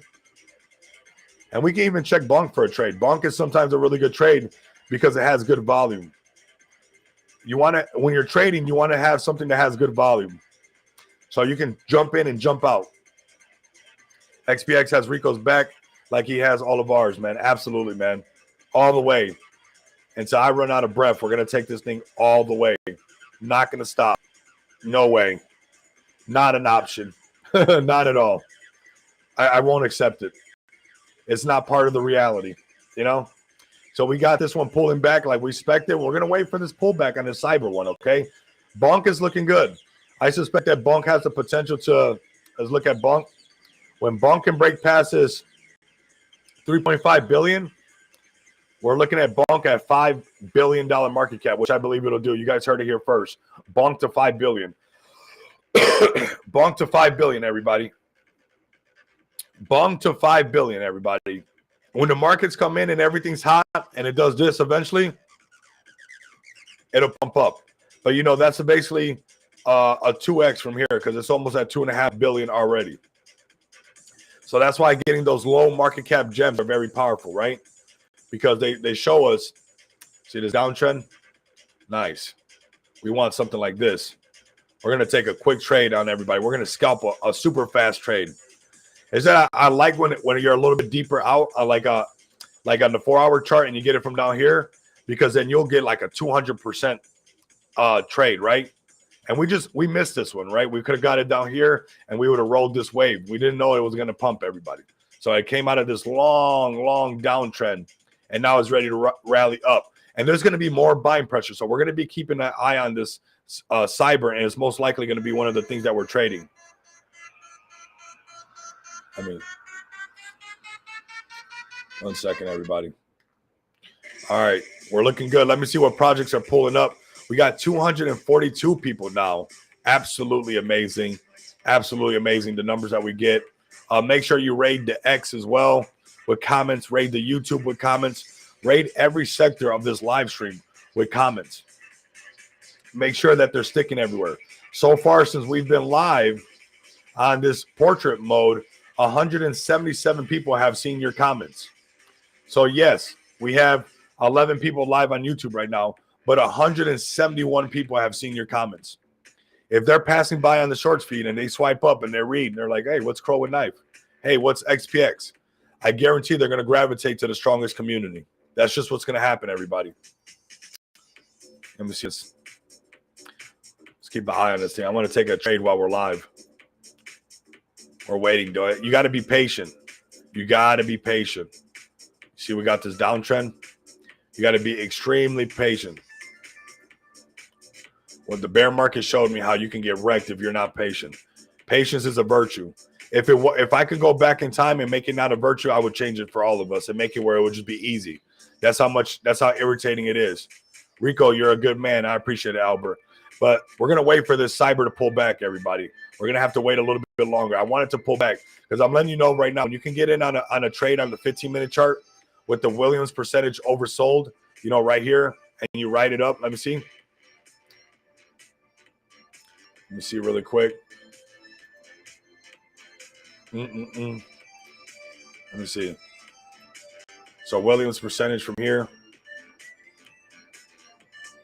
[SPEAKER 1] And we can even check Bonk for a trade. Bonk is sometimes a really good trade because it has good volume. You want to, when you're trading, you want to have something that has good volume. So you can jump in and jump out. XPX has Rico's back like he has all of ours, man. Absolutely, man. All the way. Until I run out of breath, we're going to take this thing all the way. Not going to stop. No way. Not an option. Not at all. I won't accept it. It's not part of the reality, you know? So we got this one pulling back like we expected. We're going to wait for this pullback on the cyber one, okay? Bonk is looking good. I suspect that Bonk has the potential to, let's look at Bonk. When Bonk can break past this 3.5 billion, we're looking at Bonk at $5 billion market cap, which I believe it'll do. You guys heard it here first. Bonk to 5 billion. Bonk to 5 billion, everybody. Bonk to 5 billion, everybody. When the markets come in and everything's hot and it does this eventually, it'll pump up. But, you know, that's basically a 2x from here because it's almost at 2.5 billion already. So that's why getting those low market cap gems are very powerful, right? Because they show us, see this downtrend? Nice. We want something like this. We're going to take a quick trade on everybody. We're going to scalp a super fast trade. Is that I like when you're a little bit deeper out, like on the 4-hour chart, and you get it from down here, because then you'll get like a 200% trade, right? And we missed this one, right? We could have got it down here, and we would have rolled this wave. We didn't know it was going to pump everybody. So it came out of this long downtrend, and now it's ready to rally up. And there's going to be more buying pressure, so we're going to be keeping an eye on this cyber, and it's most likely going to be one of the things that we're trading. I mean, one second, everybody. All right, we're looking good. Let me see what projects are pulling up. We got 242 people now. Absolutely amazing. Absolutely amazing, the numbers that we get. Make sure you raid the X as well with comments. Raid the YouTube with comments. Raid every sector of this live stream with comments. Make sure that they're sticking everywhere. So far, since we've been live on this portrait mode, 177 people have seen your comments. So yes, we have 11 people live on YouTube right now, but 171 people have seen your comments. If they're passing by on the shorts feed and they swipe up and they read, and they're like, hey, what's Crow with Knife? Hey, what's XPX? I guarantee they're going to gravitate to the strongest community. That's just what's going to happen, everybody. Let me see this. Let's keep an eye on this thing. I want to take a trade while we're live. We're waiting, do it. You got to be patient. You got to be patient. See, we got this downtrend. You got to be extremely patient. Well, the bear market showed me how you can get wrecked if you're not patient. Patience is a virtue. If I could go back in time and make it not a virtue, I would change it for all of us and make it where it would just be easy. That's how irritating it is. Rico, you're a good man. I appreciate it, Albert. But we're going to wait for this cyber to pull back, everybody. We're going to have to wait a little bit longer. I want it to pull back because I'm letting you know right now, you can get in on a trade on the 15-minute chart with the Williams percentage oversold, you know, right here, and you write it up. Let me see. Let me see really quick. Let me see. So Williams percentage from here,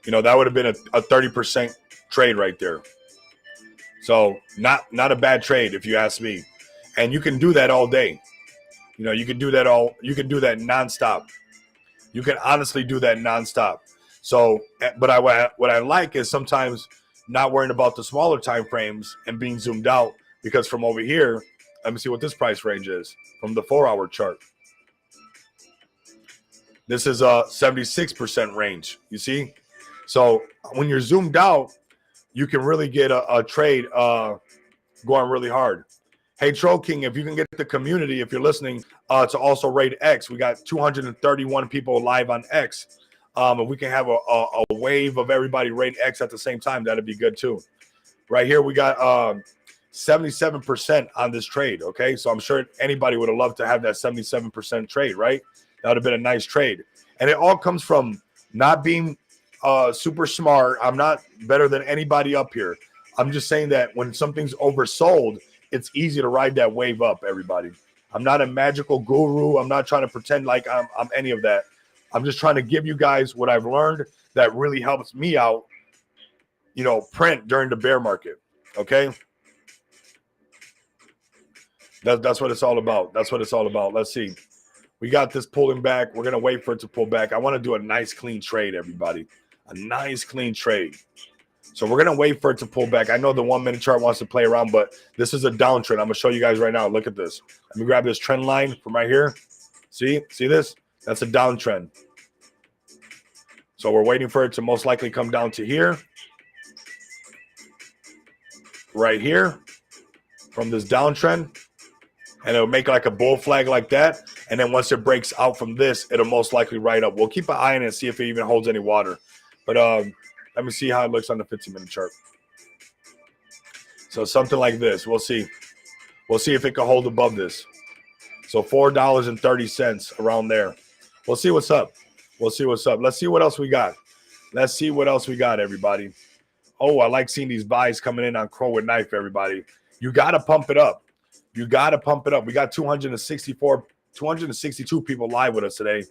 [SPEAKER 1] you know, that would have been a 30% trade right there. So not a bad trade if you ask me. And you can do that all day. You know, you can do that nonstop. You can honestly do that nonstop. So, but what I like is sometimes not worrying about the smaller time frames and being zoomed out, because from over here, let me see what this price range is from the 4-hour chart. This is a 76% range, you see? So when you're zoomed out, you can really get a trade going really hard. Hey, Troll King, if you can get the community, if you're listening, to also rate X. We got 231 people live on X. If we can have a wave of everybody rate X at the same time, that'd be good too. Right here, we got 77% on this trade, okay? So I'm sure anybody would have loved to have that 77% trade, right? That would have been a nice trade. And it all comes from not being super smart. I'm not better than anybody up here. I'm just saying that when something's oversold, it's easy to ride that wave up, everybody. I'm not a magical guru. I'm not trying to pretend like I'm any of that. I'm just trying to give you guys what I've learned that really helps me out, you know, print during the bear market, okay? That's what it's all about. That's what it's all about. Let's see. We got this pulling back. We're going to wait for it to pull back. I want to do a nice, clean trade, everybody. A nice, clean trade. So we're going to wait for it to pull back. I know the 1 minute chart wants to play around, but this is a downtrend. I'm going to show you guys right now. Look at this. Let me grab this trend line from right here. See this? That's a downtrend. So we're waiting for it to most likely come down to here. Right here from this downtrend. And it'll make like a bull flag like that. And then once it breaks out from this, it'll most likely ride up. We'll keep an eye on it and see if it even holds any water. But let me see how it looks on the 15-minute chart. So something like this. We'll see. We'll see if it can hold above this. So $4.30 around there. We'll see what's up. We'll see what's up. Let's see what else we got. Let's see what else we got, everybody. Oh, I like seeing these buys coming in on Crow with Knife, everybody. You got to pump it up. You got to pump it up. We got 262 people live with us today.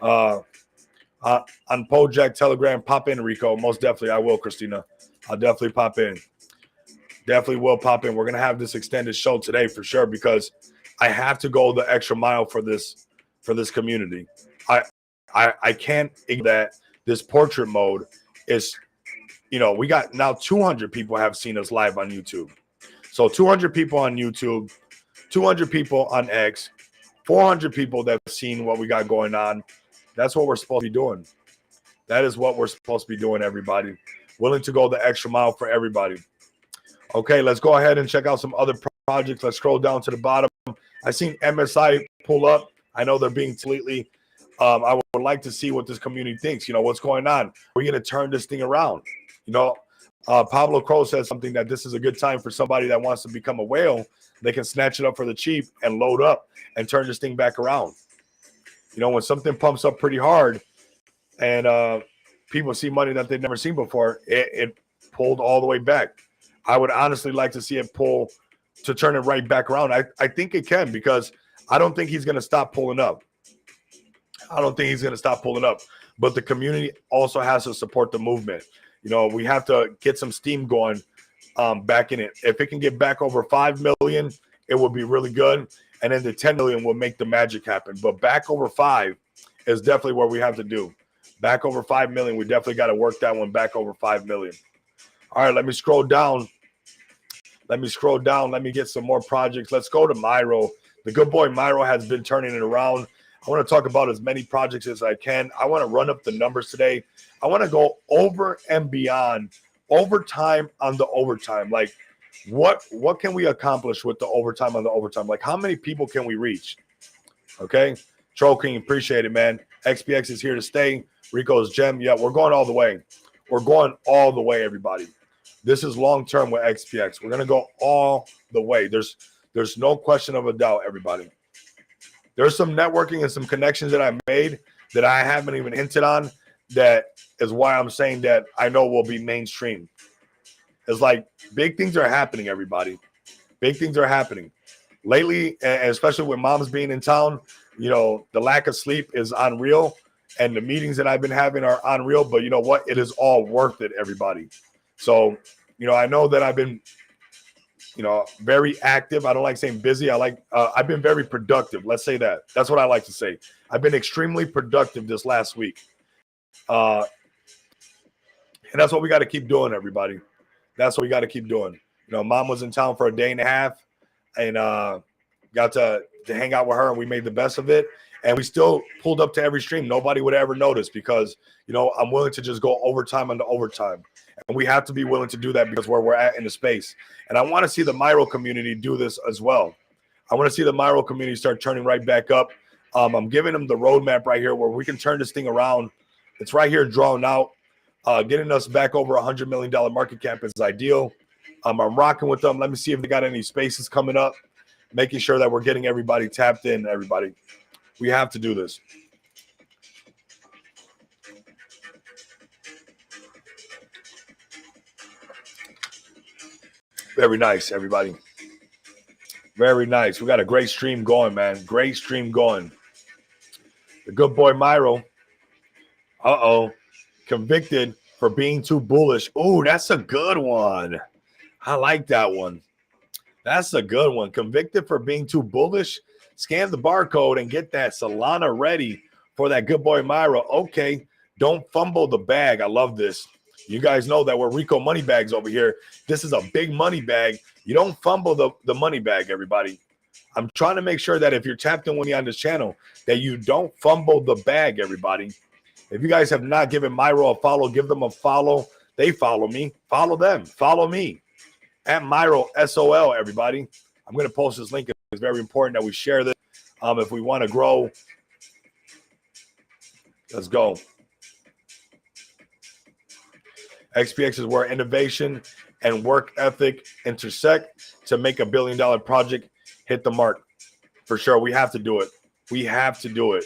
[SPEAKER 1] On Pojak, Telegram, pop in, Rico. Most definitely, I will, Christina. I'll definitely pop in. Definitely will pop in. We're going to have this extended show today for sure because I have to go the extra mile for this community. I can't ignore that this portrait mode is, you know, we got now 200 people have seen us live on YouTube. So 200 people on YouTube, 200 people on X, 400 people that have seen what we got going on. That's what we're supposed to be doing. That is what we're supposed to be doing, everybody. Willing to go the extra mile for everybody. Okay, let's go ahead and check out some other projects. Let's scroll down to the bottom. I seen MSI pull up. I know they're being completely. I would like to see what this community thinks. You know, what's going on? We're going to turn this thing around. You know, Pablo Crow says something that this is a good time for somebody that wants to become a whale. They can snatch it up for the cheap and load up and turn this thing back around. You know, when something pumps up pretty hard and people see money that they've never seen before, it pulled all the way back. I would honestly like to see it pull to turn it right back around. I think it can because I don't think he's going to stop pulling up. I don't think he's going to stop pulling up. But the community also has to support the movement. You know, we have to get some steam going back in it. If it can get back over 5 million, it would be really good. And then the 10 million will make the magic happen. But back over 5 is definitely what we have to do. Back over 5 million, we definitely got to work that one back over 5 million. All right, let me scroll down. Let me get some more projects. Let's go to Myro. The good boy Myro has been turning it around. I want to talk about as many projects as I can. I want to run up the numbers today. I want to go over and beyond overtime on the overtime. Like, what can we accomplish with the overtime on the overtime? Like, how many people can we reach? Okay. Troll King, appreciate it, man. XPX is here to stay. Rico's Gem. Yeah, we're going all the way. We're going all the way, everybody. This is long-term with XPX. We're going to go all the way. There's no question of a doubt, everybody. There's some networking and some connections that I made that I haven't even hinted on. That is why I'm saying that I know will be mainstream. It's like big things are happening, everybody. Big things are happening. Lately, and especially with moms being in town, you know, the lack of sleep is unreal. And the meetings that I've been having are unreal. But you know what? It is all worth it, everybody. So, you know, I know that I've been, you know, very active. I don't like saying busy. I've been very productive. Let's say that. That's what I like to say. I've been extremely productive this last week. And that's what we got to keep doing, everybody. That's what we got to keep doing. You know, mom was in town for a day and a half and got to hang out with her, and we made the best of it. And we still pulled up to every stream. Nobody would ever notice because, you know, I'm willing to just go overtime into overtime. And we have to be willing to do that because where we're at in the space. And I want to see the Myro community do this as well. I want to see the Myro community start turning right back up. I'm giving them the roadmap right here where we can turn this thing around. It's right here drawn out. Getting us back over $100 million market cap is ideal. I'm rocking with them. Let me see if they got any spaces coming up. Making sure that we're getting everybody tapped in, everybody. We have to do this. Very nice, everybody. Very nice. We got a great stream going, man. Great stream going. The good boy Myro. Uh-oh. Convicted for being too bullish. Oh, that's a good one. I like that one. That's a good one. Convicted for being too bullish. Scan the barcode and get that Solana ready for that good boy Myro. Okay. Don't fumble the bag. I love this. You guys know that we're Rico money bags over here. This is a big money bag. You don't fumble the money bag, everybody. I'm trying to make sure that if you're tapped in with me on this channel, that you don't fumble the bag, everybody. If you guys have not given Myro a follow, give them a follow. They follow me. Follow them. Follow me. At Myro SOL, everybody. I'm going to post this link. It's very important that we share this. If we want to grow, let's go. XPX is where innovation and work ethic intersect to make $1 billion project hit the mark. For sure, we have to do it. We have to do it.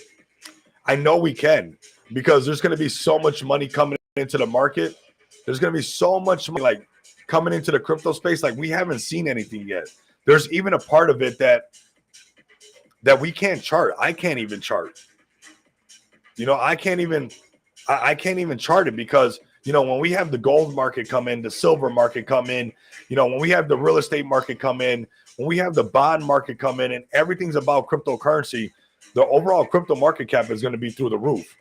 [SPEAKER 1] I know we can because there's going to be so much money coming into the market. There's going to be so much money like coming into the crypto space. Like we haven't seen anything yet. There's even a part of it that we can't chart. I can't even chart. You know, I can't even chart it because, you know, when we have the gold market come in, the silver market come in, you know, when we have the real estate market come in, when we have the bond market come in and everything's about cryptocurrency, the overall crypto market cap is going to be through the roof.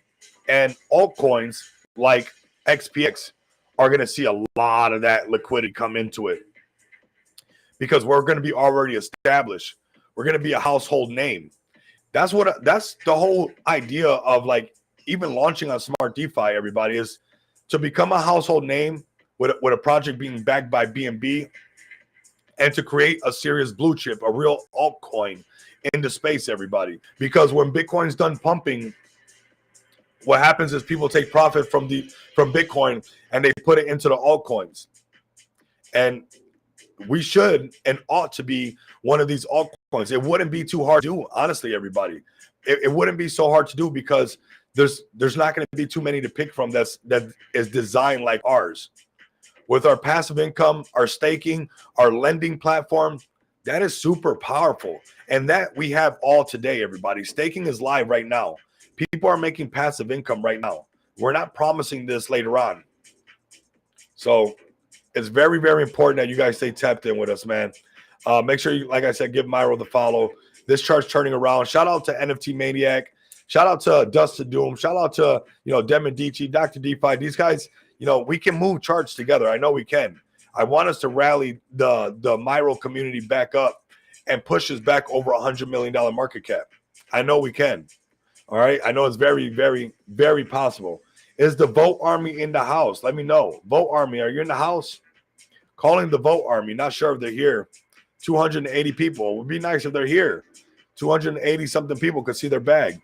[SPEAKER 1] And altcoins like XPX are going to see a lot of that liquidity come into it because we're going to be already established. We're going to be a household name. That's the whole idea of like even launching on Smart DeFi, everybody, is to become a household name with a project being backed by BNB and to create a serious blue chip, a real altcoin into space, everybody. Because when Bitcoin's done pumping, what happens is people take profit from Bitcoin and they put it into the altcoins. And we should and ought to be one of these altcoins. It wouldn't be too hard to do, honestly, everybody. It wouldn't be so hard to do because there's not going to be too many to pick from that is designed like ours. With our passive income, our staking, our lending platform, that is super powerful. And that we have all today, everybody. Staking is live right now. People are making passive income right now. We're not promising this later on. So it's very, very important that you guys stay tapped in with us, man. Make sure you, like I said, give Myro the follow. This chart's turning around. Shout out to NFT Maniac. Shout out to Dust to Doom. Shout out to, you know, Dem and DT, Dr. DeFi. These guys, you know, we can move charts together. I know we can. I want us to rally the Myro community back up and push us back over $100 million market cap. I know we can. All right. I know it's very, very, very possible. Is the Vote Army in the house? Let me know. Vote Army, are you in the house? Calling the Vote Army. Not sure if they're here. 280 people. It would be nice if they're here. 280 something people could see their bag.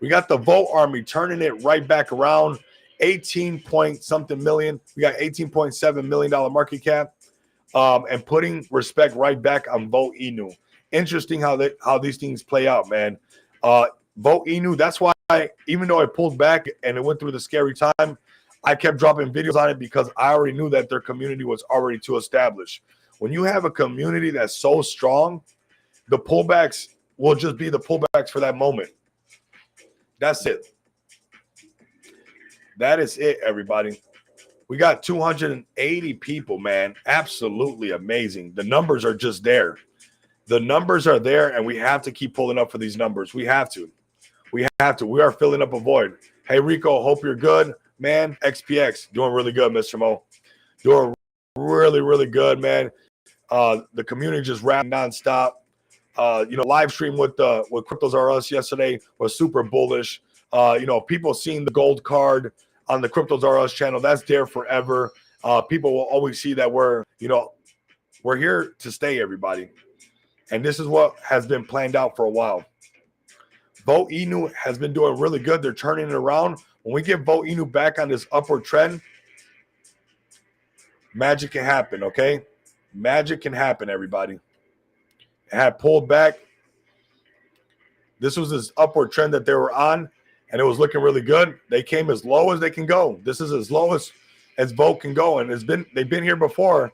[SPEAKER 1] We got the Vote Army turning it right back around. 18 point something million. We got $18.7 million market cap. And putting respect right back on Vote Inu. interesting how these things play out, man. Vote Inu. That's why even though I pulled back and it went through the scary time, I kept dropping videos on it because I already knew that their community was already too established. When you have a community that's so strong, the pullbacks will just be the pullbacks for that moment. That's it. That is it, everybody. We got 280 people, man. Absolutely amazing. The numbers are just there. The numbers are there, and we have to keep pulling up for these numbers. We have to. We have to. We are filling up a void. Hey, Rico, hope you're good, man. XPX, doing really good, Mr. Mo. Doing really, really good, man. The community just rapping nonstop. Live stream with Cryptos R Us yesterday was super bullish. People seeing the gold card on the Cryptos R Us channel, that's there forever. People will always see that we're here to stay, everybody. And this is what has been planned out for a while. Vote Inu has been doing really good. They're turning it around. When we get Vote Inu back on this upward trend, magic can happen, okay? Magic can happen, everybody. It had pulled back. This was this upward trend that they were on, and it was looking really good. They came as low as they can go. This is as low as Vote can go, and they've been here before,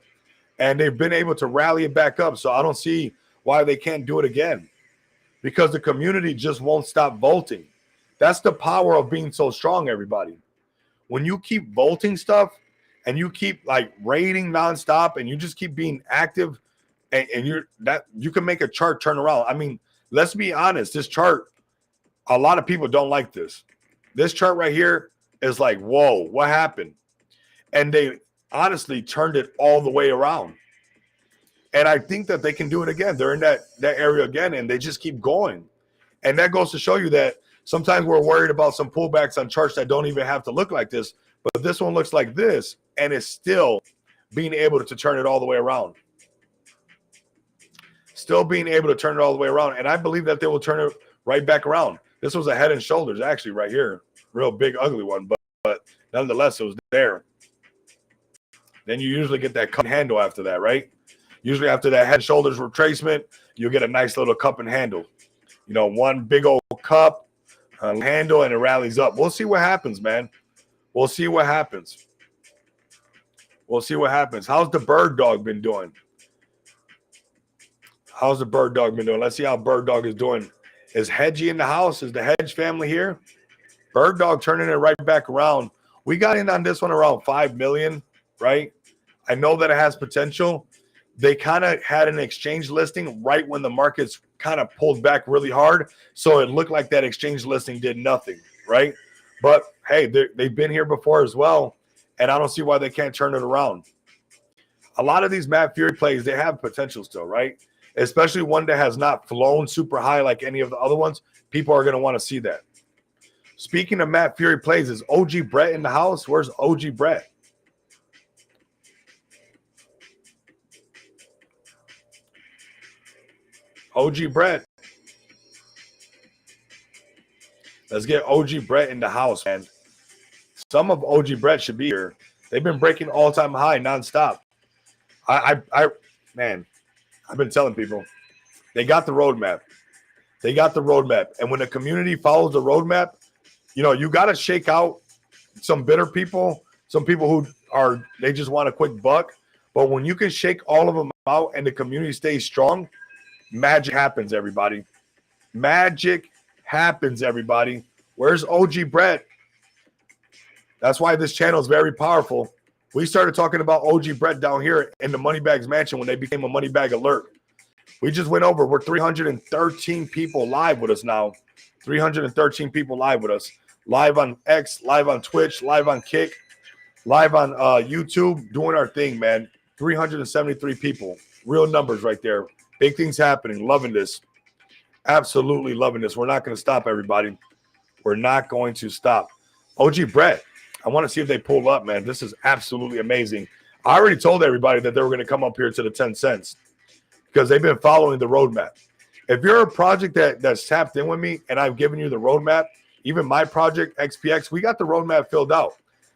[SPEAKER 1] and they've been able to rally it back up. So I don't see why they can't do it again, because the community just won't stop voting. That's the power of being so strong, everybody. When you keep voting stuff and you keep like rating nonstop and you just keep being active, and you can make a chart turn around. I mean, let's be honest, this chart, a lot of people don't like this. This chart right here is like, whoa, what happened? And they honestly turned it all the way around. And I think that they can do it again. They're in that area again, and they just keep going. And that goes to show you that sometimes we're worried about some pullbacks on charts that don't even have to look like this. But this one looks like this, and it's still being able to turn it all the way around. Still being able to turn it all the way around. And I believe that they will turn it right back around. This was a Head and Shoulders, actually, right here. Real big, ugly one. But nonetheless, it was there. Then you usually get that cup and handle after that, right? Usually after that Head and Shoulders retracement, you'll get a nice little cup and handle. One big old cup, handle, and it rallies up. We'll see what happens, man. We'll see what happens. We'll see what happens. How's the Bird Dog been doing? How's the Bird Dog been doing? Let's see how Bird Dog is doing. Is Hedgie in the house? Is the Hedge family here? Bird Dog turning it right back around. We got in on this one around 5 million, right? I know that it has potential. They kind of had an exchange listing right when the markets kind of pulled back really hard. So it looked like that exchange listing did nothing, right? But, hey, they've been here before as well, and I don't see why they can't turn it around. A lot of these Matt Fury plays, they have potential still, right? Especially one that has not flown super high like any of the other ones. People are going to want to see that. Speaking of Matt Fury plays, is OG Brett in the house? Where's OG Brett? OG Brett. Let's get OG Brett in the house, man. Some of OG Brett should be here. They've been breaking all-time high nonstop. Man, I've been telling people, they got the roadmap. They got the roadmap. And when the community follows the roadmap, you got to shake out some bitter people, some people who they just want a quick buck. But when you can shake all of them out and the community stays strong, magic happens, everybody. Magic happens, everybody. Where's OG Brett? That's why this channel is very powerful. We started talking about OG Brett down here in the Moneybags Mansion when they became a Moneybag Alert. We just went over. We're 313 people live with us now. 313 people live with us. Live on X, live on Twitch, live on Kick, live on YouTube, doing our thing, man. 373 people. Real numbers right there. Big things happening. Loving this. Absolutely loving this. We're not going to stop, everybody. We're not going to stop. OG Brett, I want to see if they pull up, man. This is absolutely amazing. I already told everybody that they were going to come up here to the 10 cents because they've been following the roadmap. If you're a project that's tapped in with me and I've given you the roadmap, even my project, XPX, we got the roadmap filled out.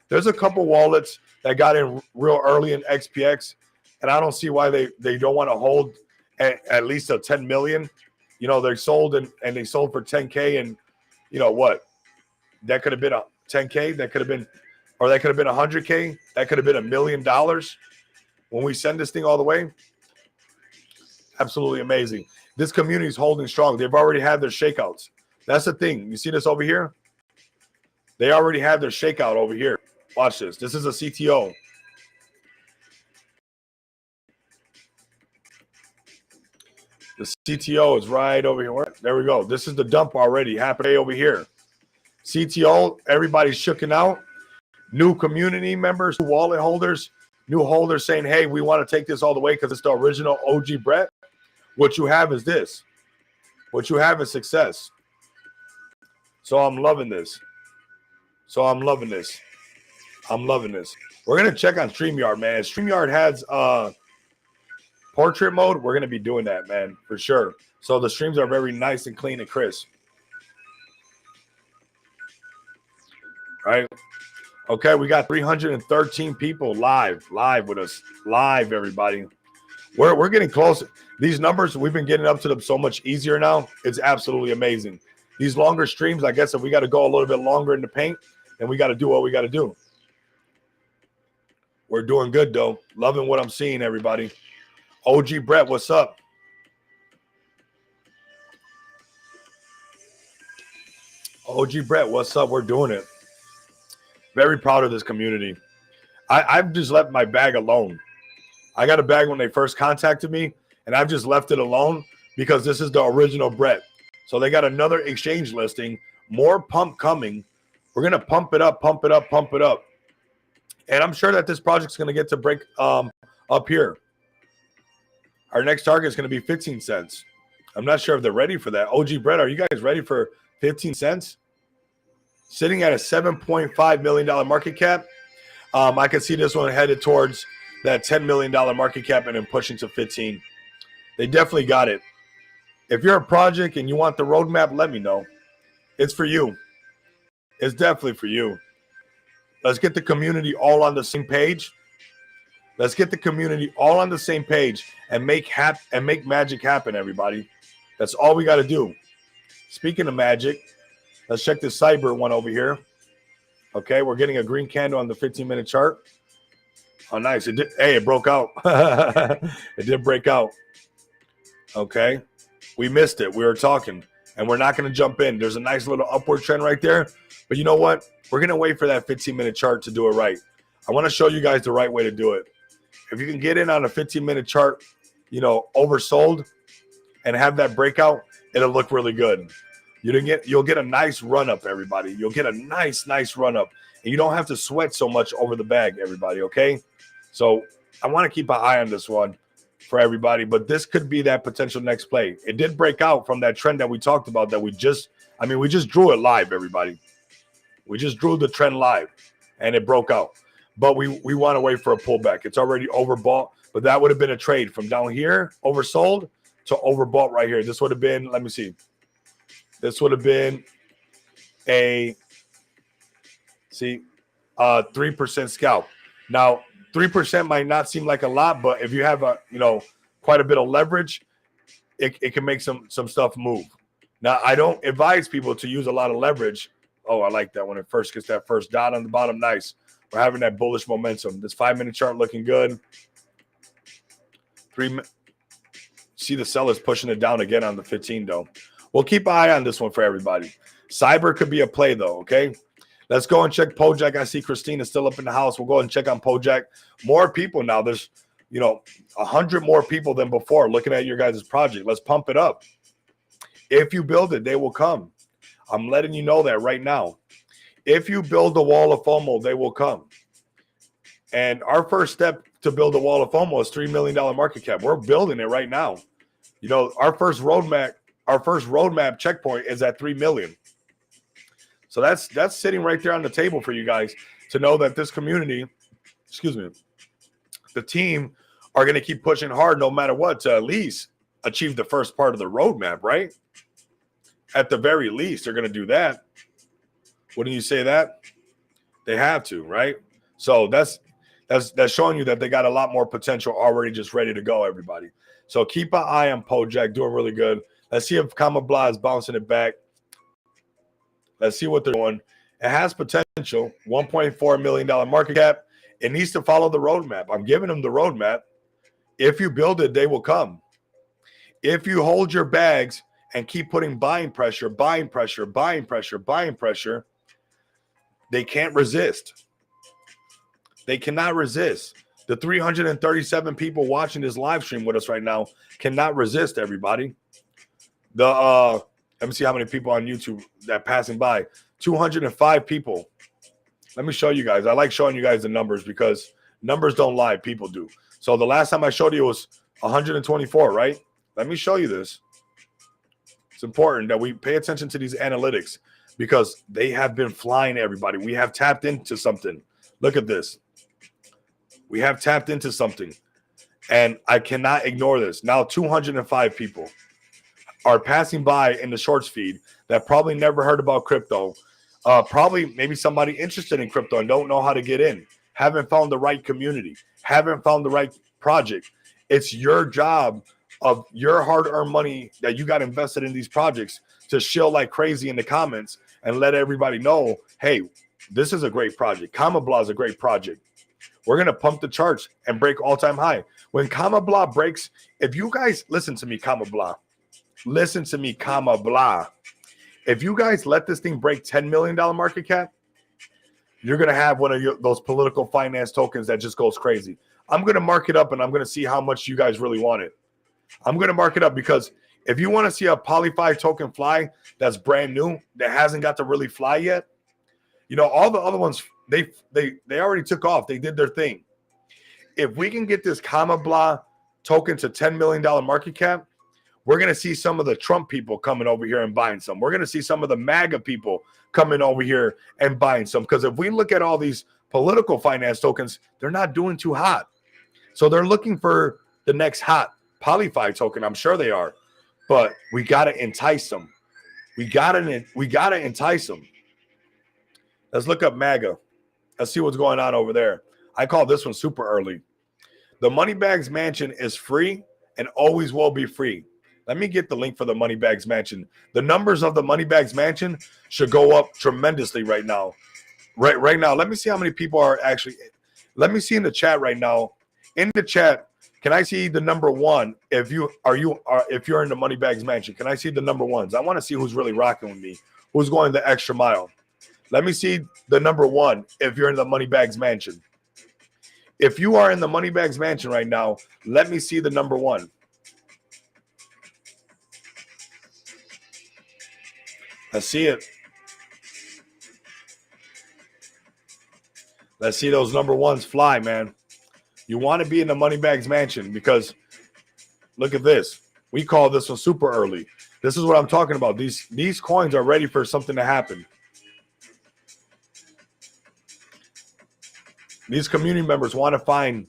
[SPEAKER 1] There's a couple wallets that got in real early in XPX, and I don't see why they don't want to hold at least a 10 million. You know, they're sold and they sold for 10K, and you know what? That could have been a 10K, that could have been, or that could have been 100K, that could have been $1 million when we send this thing all the way. Absolutely amazing. This community is holding strong. They've already had their shakeouts. That's the thing. You see this over here? They already had their shakeout over here. Watch this. This is a CTO. The CTO is right over here. There we go. This is the dump already. Happening over here. CTO, everybody's shooking out. New community members, new wallet holders, new holders saying, hey, we want to take this all the way because it's the original OG Brett. What you have is this. What you have is success. So I'm loving this. I'm loving this. We're going to check on StreamYard, man. StreamYard has portrait mode. We're going to be doing that, man, for sure. So the streams are very nice and clean and crisp. Right? Okay, we got 313 people live with us. Live, everybody. We're getting close. These numbers, we've been getting up to them so much easier now. It's absolutely amazing. These longer streams, I guess if we got to go a little bit longer in the paint, then we got to do what we got to do. We're doing good, though. Loving what I'm seeing, everybody. OG Brett, what's up? OG Brett, what's up? We're doing it. Very proud of this community. I've just left my bag alone. I got a bag when they first contacted me, and I've just left it alone because this is the original Brett. So they got another exchange listing, more pump coming. We're going to pump it up. And I'm sure that this project's going to get to break up here. Our next target is going to be 15 cents. I'm not sure if they're ready for that. OG Brett, are you guys ready for 15 cents? Sitting at a $7.5 million market cap. I can see this one headed towards that $10 million market cap and then pushing to 15. They definitely got it. If you're a project and you want the roadmap, let me know. It's for you. It's definitely for you. Let's get the community all on the same page. Let's get the community all on the same page and make magic happen, everybody. That's all we got to do. Speaking of magic, let's check this cyber one over here. Okay, we're getting a green candle on the 15-minute chart. Oh, nice. It broke out. It did break out. Okay. We missed it. We were talking, and we're not going to jump in. There's a nice little upward trend right there. But you know what? We're going to wait for that 15-minute chart to do it right. I want to show you guys the right way to do it. If you can get in on a 15-minute chart, you know, oversold and have that breakout, it'll look really good. You'll get a nice run up, everybody. You'll get a nice run up. And you don't have to sweat so much over the bag, everybody, okay? So I want to keep an eye on this one for everybody, but this could be that potential next play. It did break out from that trend that we talked about that we just drew it live, everybody. We just drew the trend live, and it broke out. But we want to wait for a pullback. It's already overbought, but that would have been a trade from down here, oversold, to overbought right here. This would have been, let me see. This would have been a 3% scalp. Now, 3% might not seem like a lot, but if you have quite a bit of leverage, it can make some stuff move. Now, I don't advise people to use a lot of leverage. Oh, I like that when it first gets that first dot on the bottom. Nice. We're having that bullish momentum. This 5-minute chart looking good. See the sellers pushing it down again on the 15, though. We'll keep an eye on this one for everybody. Cyber could be a play, though, okay? Let's go and check Pojak. I see Christina still up in the house. We'll go and check on Pojak. More people now. There's, 100 more people than before looking at your guys' project. Let's pump it up. If you build it, they will come. I'm letting you know that right now. If you build the wall of FOMO, they will come. And our first step to build a wall of FOMO is $3 million market cap. We're building it right now. Our first roadmap checkpoint is at 3 million. So that's sitting right there on the table for you guys to know that this community, the team are going to keep pushing hard no matter what to at least achieve the first part of the roadmap, right? At the very least, they're going to do that. Wouldn't you say that? They have to, right? So that's showing you that they got a lot more potential already just ready to go, everybody. So keep an eye on Pojak, doing really good. Let's see if Kama Blah is bouncing it back. Let's see what they're doing. It has potential, $1.4 million market cap. It needs to follow the roadmap. I'm giving them the roadmap. If you build it, they will come. If you hold your bags and keep putting buying pressure, they can't resist. They cannot resist. The 337 people watching this live stream with us right now cannot resist, everybody. Let me see how many people on YouTube that passing by. 205 people. Let me show you guys. I like showing you guys the numbers because numbers don't lie. People do. So the last time I showed you was 124, right? Let me show you this. It's important that we pay attention to these analytics because they have been flying, everybody. We have tapped into something. Look at this. We have tapped into something. And I cannot ignore this. Now 205 people are passing by in the shorts feed that probably never heard about crypto. Probably maybe somebody interested in crypto and don't know how to get in. Haven't found the right community. Haven't found the right project. It's your job of your hard-earned money that you got invested in these projects to shill like crazy in the comments and let everybody know, hey, this is a great project. Kama Blah is a great project. We're going to pump the charts and break all-time high. When Kama Blah breaks, if you guys listen to me, Kama Blah. Listen to me, Kama Blah. If you guys let this thing break $10 million market cap, you're going to have one of those political finance tokens that just goes crazy. I'm going to mark it up, and I'm going to see how much you guys really want it. I'm going to mark it up because if you want to see a PolyFi token fly that's brand new, that hasn't got to really fly yet, you know, all the other ones, they already took off. They did their thing. If we can get this Kama Blah token to $10 million market cap, we're going to see some of the Trump people coming over here and buying some. We're going to see some of the MAGA people coming over here and buying some. Because if we look at all these political finance tokens, they're not doing too hot. So they're looking for the next hot PolyFi token. I'm sure they are. But we got to entice them. We got to entice them. Let's look up MAGA. Let's see what's going on over there. I call this one super early. The Moneybags Mansion is free and always will be free. Let me get the link for the Moneybags Mansion. The numbers of the Moneybags Mansion should go up tremendously right now. Right now, let me see how many people are actually. Let me see in the chat right now. In the chat, can I see the number one? If you're in the Moneybags Mansion, can I see the number ones? I want to see who's really rocking with me, who's going the extra mile. Let me see the number one if you're in the Moneybags Mansion. If you are in the Moneybags Mansion right now, let me see the number one. Let's see it. Let's see those number ones fly, man. You want to be in the Moneybags Mansion because look at this. We call this one super early. This is what I'm talking about. These coins are ready for something to happen. These community members want to find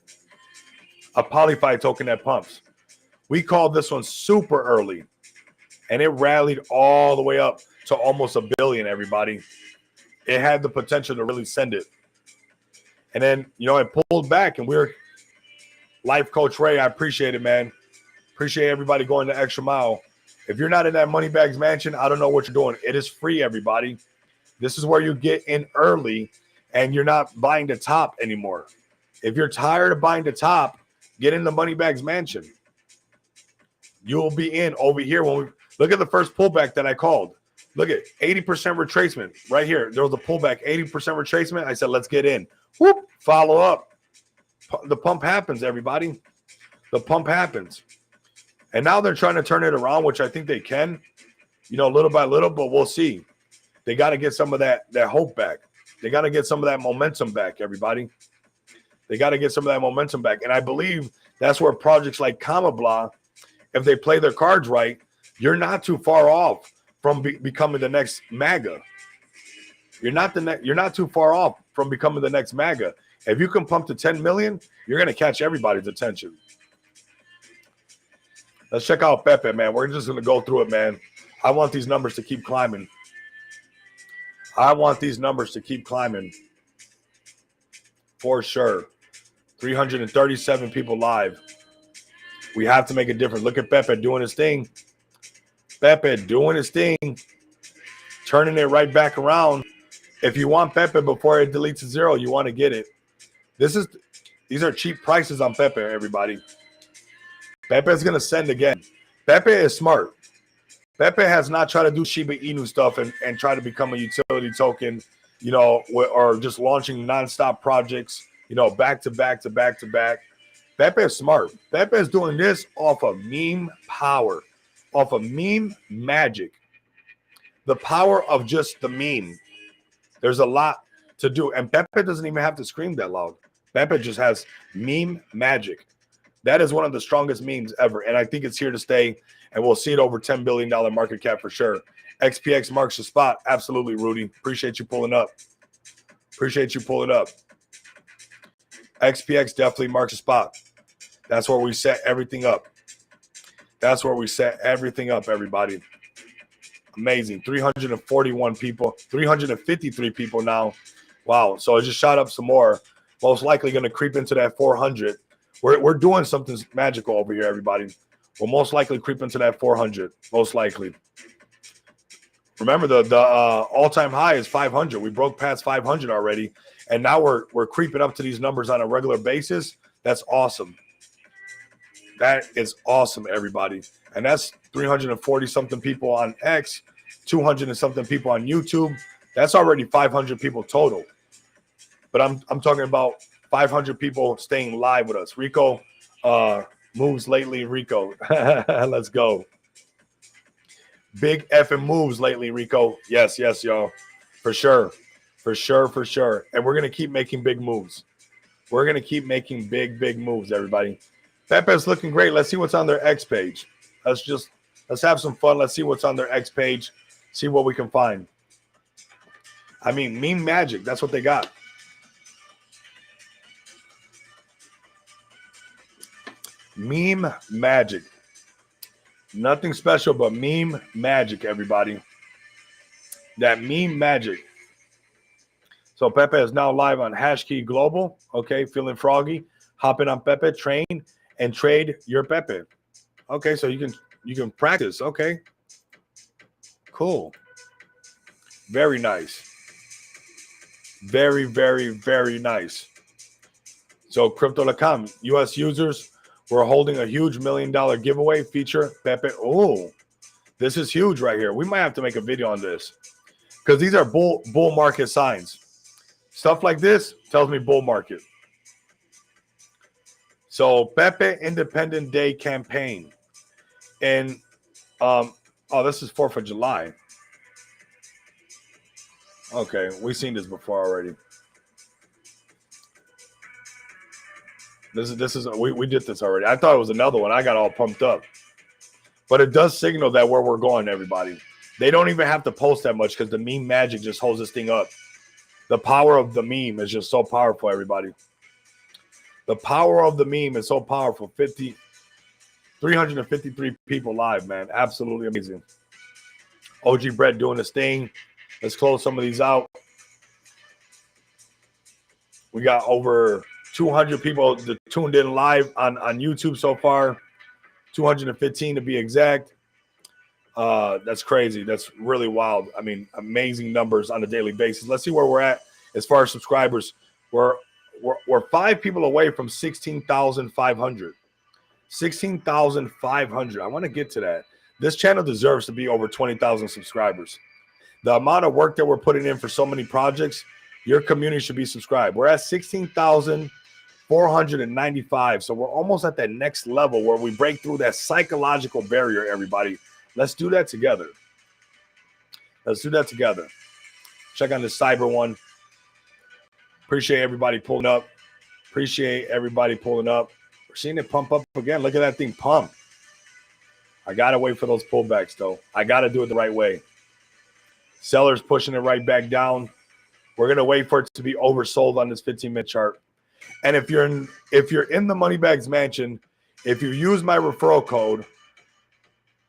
[SPEAKER 1] a PolyFi token that pumps. We call this one super early, and it rallied all the way up to almost $1 billion, everybody. It had the potential to really send it. And then, you know, it pulled back, and we're Life Coach Ray. I appreciate it, man. Appreciate everybody going the extra mile. If you're not in that Moneybags Mansion, I don't know what you're doing. It is free, everybody. This is where you get in early, and you're not buying the top anymore. If you're tired of buying the top, get in the Moneybags Mansion. You'll be in over here. When we look at the first pullback that I called. Look at 80% retracement right here. There was a pullback, 80% retracement. I said, let's get in. Whoop, follow up. The pump happens, everybody. The pump happens. And now they're trying to turn it around, which I think they can, you know, little by little, but we'll see. They got to get some of that hope back. They got to get some of that momentum back, everybody. They got to get some of that momentum back. And I believe that's where projects like Kama Blah, if they play their cards right, you're not too far off from becoming the next MAGA. You're not too far off from becoming the next MAGA. If you can pump to 10 million, you're going to catch everybody's attention. Let's check out Pepe, man. We're just going to go through it, man. I want these numbers to keep climbing. I want these numbers to keep climbing. For sure. 337 people live. We have to make a difference. Look at Pepe doing his thing. Pepe doing his thing. Turning it right back around. If you want Pepe before it deletes to 0, you want to get it. These are cheap prices on Pepe, everybody. Pepe is going to send again. Pepe is smart. Pepe has not tried to do Shiba Inu stuff and try to become a utility token, you know, or just launching nonstop projects, you know, back to back to back to back. Pepe is smart. Pepe is doing this off of meme power, off of meme magic. The power of just the meme. There's a lot to do. And Pepe doesn't even have to scream that loud. Pepe just has meme magic. That is one of the strongest memes ever. And I think it's here to stay. And we'll see it over $10 billion market cap for sure. XPX marks the spot. Absolutely, Rudy. Appreciate you pulling up. Appreciate you pulling up. XPX definitely marks the spot. That's where we set everything up. That's where we set everything up, everybody. Amazing. 341 people. 353 people now. Wow. So it just shot up some more. Most likely going to creep into that 400. We're doing something magical over here, everybody. We'll most likely creep into that 400. Most likely. Remember, the all-time high is 500. We broke past 500 already. And now we're creeping up to these numbers on a regular basis. That's awesome. That is awesome, everybody. And that's 340-something people on X, 200 and something people on YouTube. That's already 500 people total. But I'm talking about 500 people staying live with us. Rico moves lately, Rico. Let's go. Big effing moves lately, Rico. Yes, y'all. For sure. For sure. And we're going to keep making big moves. We're going to keep making big moves, everybody. Pepe's looking great. Let's see what's on their X page. Let's have some fun. Let's see what's on their X page. See what we can find. I mean, meme magic. That's what they got. Meme magic. Nothing special but meme magic, everybody. That meme magic. So Pepe is now live on Hashkey Global. Okay, feeling froggy. Hop in on Pepe, train, and trade your Pepe. Okay, so you can practice. Okay. Cool. Very nice. Very nice. So Crypto.com, US users, we're holding a huge $1 million giveaway feature. Pepe. Oh, this is huge right here. We might have to make a video on this because these are bull market signs. Stuff like this tells me bull market. So Pepe Independent Day campaign. And this is 4th of July. Okay, we've seen this before already. This is we did this already. I thought it was another one. I got all pumped up. But it does signal that where we're going, everybody. They don't even have to post that much because the meme magic just holds this thing up. The power of the meme is just so powerful, everybody. The power of the meme is so powerful. 353 people live, man. Absolutely amazing. OG Brett doing his thing. Let's close some of these out. We got over 200 people that tuned in live on YouTube so far. 215 to be exact. That's crazy. That's really wild. I mean, amazing numbers on a daily basis. Let's see where we're at as far as subscribers. We're 5 people away from 16,500. 16,500. I want to get to that. This channel deserves to be over 20,000 subscribers. The amount of work that we're putting in for so many projects, your community should be subscribed. We're at 16,495. So we're almost at that next level where we break through that psychological barrier, everybody. Let's do that together. Let's do that together. Check on the cyber one. Appreciate everybody pulling up. Appreciate everybody pulling up. We're seeing it pump up again. Look at that thing pump. I got to wait for those pullbacks, though. I got to do it the right way. Sellers pushing it right back down. We're going to wait for it to be oversold on this 15-minute chart. And if you're in the Moneybags Mansion, if you use my referral code,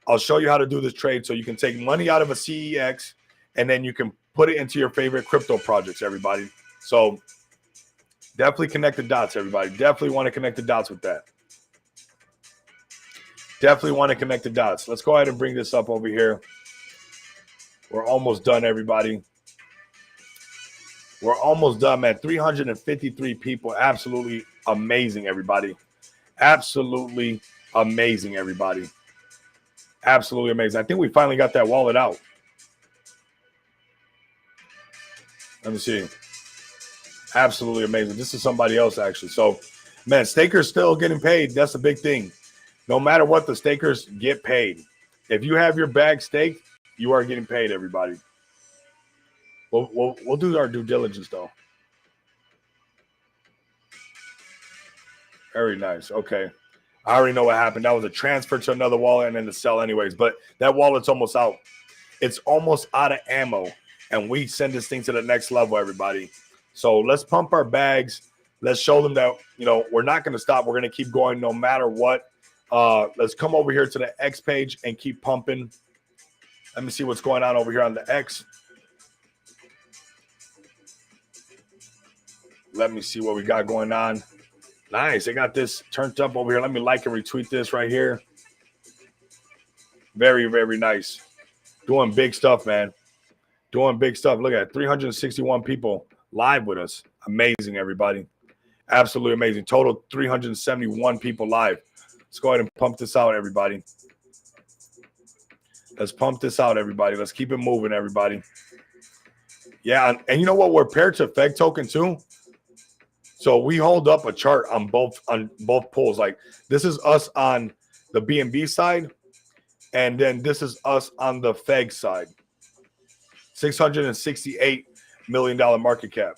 [SPEAKER 1] I'll show you how to do this trade so you can take money out of a CEX and then you can put it into your favorite crypto projects, everybody. So definitely connect the dots, everybody. Definitely want to connect the dots with that. Definitely want to connect the dots. Let's go ahead and bring this up over here. We're almost done, everybody. We're almost done, man. 353 people. Absolutely amazing, everybody. Absolutely amazing, everybody. Absolutely amazing. I think we finally got that wallet out. Let me see. Absolutely amazing. This is somebody else, actually. So, man, stakers still getting paid. That's a big thing. No matter what, the stakers get paid. If you have your bag staked, you are getting paid, everybody. We'll do our due diligence, though. Very nice. Okay. I already know what happened. That was a transfer to another wallet and then to sell anyways. But that wallet's almost out. It's almost out of ammo. And we send this thing to the next level, everybody. So let's pump our bags. Let's show them that, we're not going to stop. We're going to keep going no matter what. Let's come over here to the X page and keep pumping. Let me see what's going on over here on the X. Let me see what we got going on. Nice. I got this turned up over here. Let me like and retweet this right here. Very, very nice. Doing big stuff, man. Doing big stuff. Look at it. 361 people live with us. Amazing, everybody. Absolutely amazing. Total 371 people live. Let's go ahead and pump this out, everybody. Let's pump this out, everybody. Let's keep it moving, everybody. Yeah, and you know what? We're paired to FEG token too. So we hold up a chart on both pools. Like this is us on the BNB side, and then this is us on the FEG side. $668 million market cap.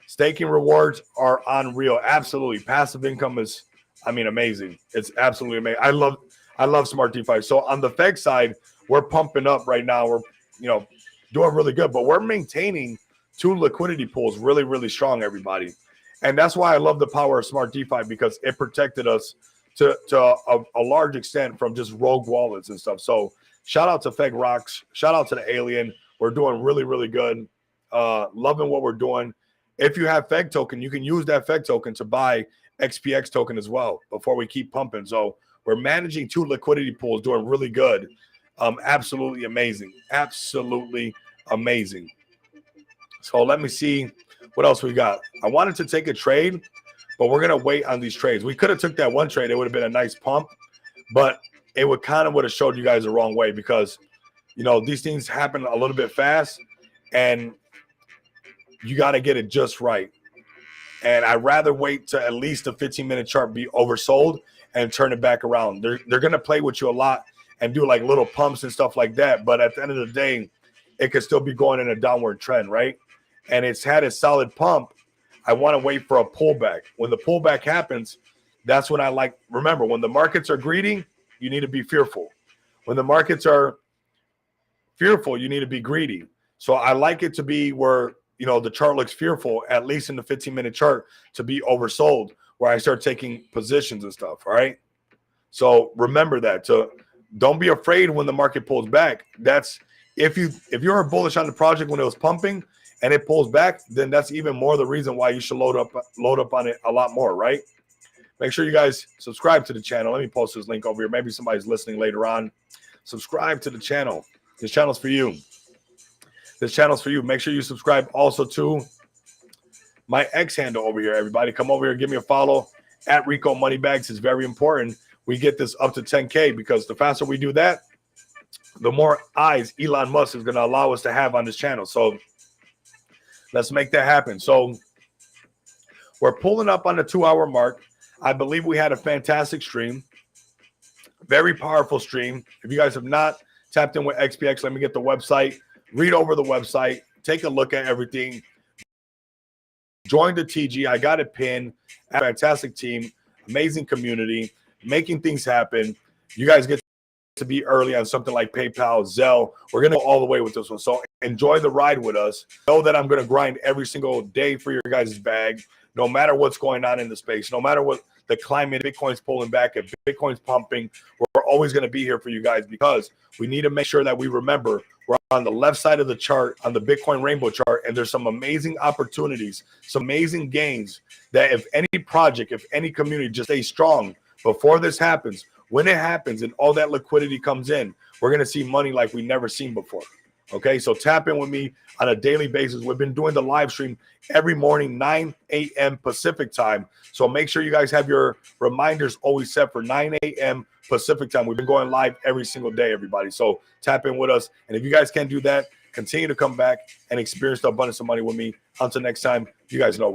[SPEAKER 1] Staking rewards are unreal. Absolutely. Passive income is, amazing. It's absolutely amazing. I love smart DeFi. So on the FEG side, we're pumping up right now. We're, doing really good, but we're maintaining 2 liquidity pools really, really strong, everybody. And that's why I love the power of smart DeFi, because it protected us to a large extent from just rogue wallets and stuff. So shout out to FEG Rocks. Shout out to the Alien. We're doing really, really good. Loving what we're doing. If you have FEG token, you can use that FEG token to buy XPX token as well before we keep pumping. So we're managing 2 liquidity pools, doing really good. Absolutely amazing. Absolutely amazing. So let me see what else we got. I wanted to take a trade, but we're going to wait on these trades. We could have took that one trade. It would have been a nice pump, but it would have showed you guys the wrong way because, these things happen a little bit fast and you got to get it just right. And I'd rather wait to at least the 15-minute chart be oversold and turn it back around. They're going to play with you a lot and do like little pumps and stuff like that. But at the end of the day, it could still be going in a downward trend, right? And it's had a solid pump. I want to wait for a pullback. When the pullback happens, that's when remember, when the markets are greedy, you need to be fearful. When the markets are fearful, you need to be greedy. So I like it to be where, the chart looks fearful, at least in the 15-minute chart, to be oversold, where I start taking positions and stuff, all right? So remember that. So don't be afraid when the market pulls back. That's if you're bullish on the project when it was pumping and it pulls back, then that's even more the reason why you should load up on it a lot more, right? Make sure you guys subscribe to the channel. Let me post this link over here. Maybe somebody's listening later on. Subscribe to the channel. This channel's for you. This channel's for you. Make sure you subscribe also to my X handle over here, everybody. Come over here, give me a follow at Rico Moneybags. It's very important we get this up to 10K, because the faster we do that, the more eyes Elon Musk is going to allow us to have on this channel. So let's make that happen. So we're pulling up on the 2-hour mark. I believe we had a fantastic stream. Very powerful stream. If you guys have not tapped in with XPX, let me get the website. Read over the website. Take a look at everything. Join the TG. I got it pinned. A fantastic team. Amazing community. Making things happen. You guys get to be early on something like PayPal, Zelle. We're going to go all the way with this one. So enjoy the ride with us. Know that I'm going to grind every single day for your guys' bag, no matter what's going on in the space, no matter what the climate, Bitcoin's pulling back, if Bitcoin's pumping, we're always going to be here for you guys, because we need to make sure that we remember we're on the left side of the chart, on the Bitcoin rainbow chart, and there's some amazing opportunities, some amazing gains that if any project, if any community just stays strong, before this happens, when it happens and all that liquidity comes in, we're going to see money like we never seen before. Okay, so tap in with me on a daily basis. We've been doing the live stream every morning, 9 a.m. Pacific time. So make sure you guys have your reminders always set for 9 a.m. Pacific time. We've been going live every single day, everybody. So tap in with us. And if you guys can't do that, continue to come back and experience the abundance of money with me. Until next time, you guys know.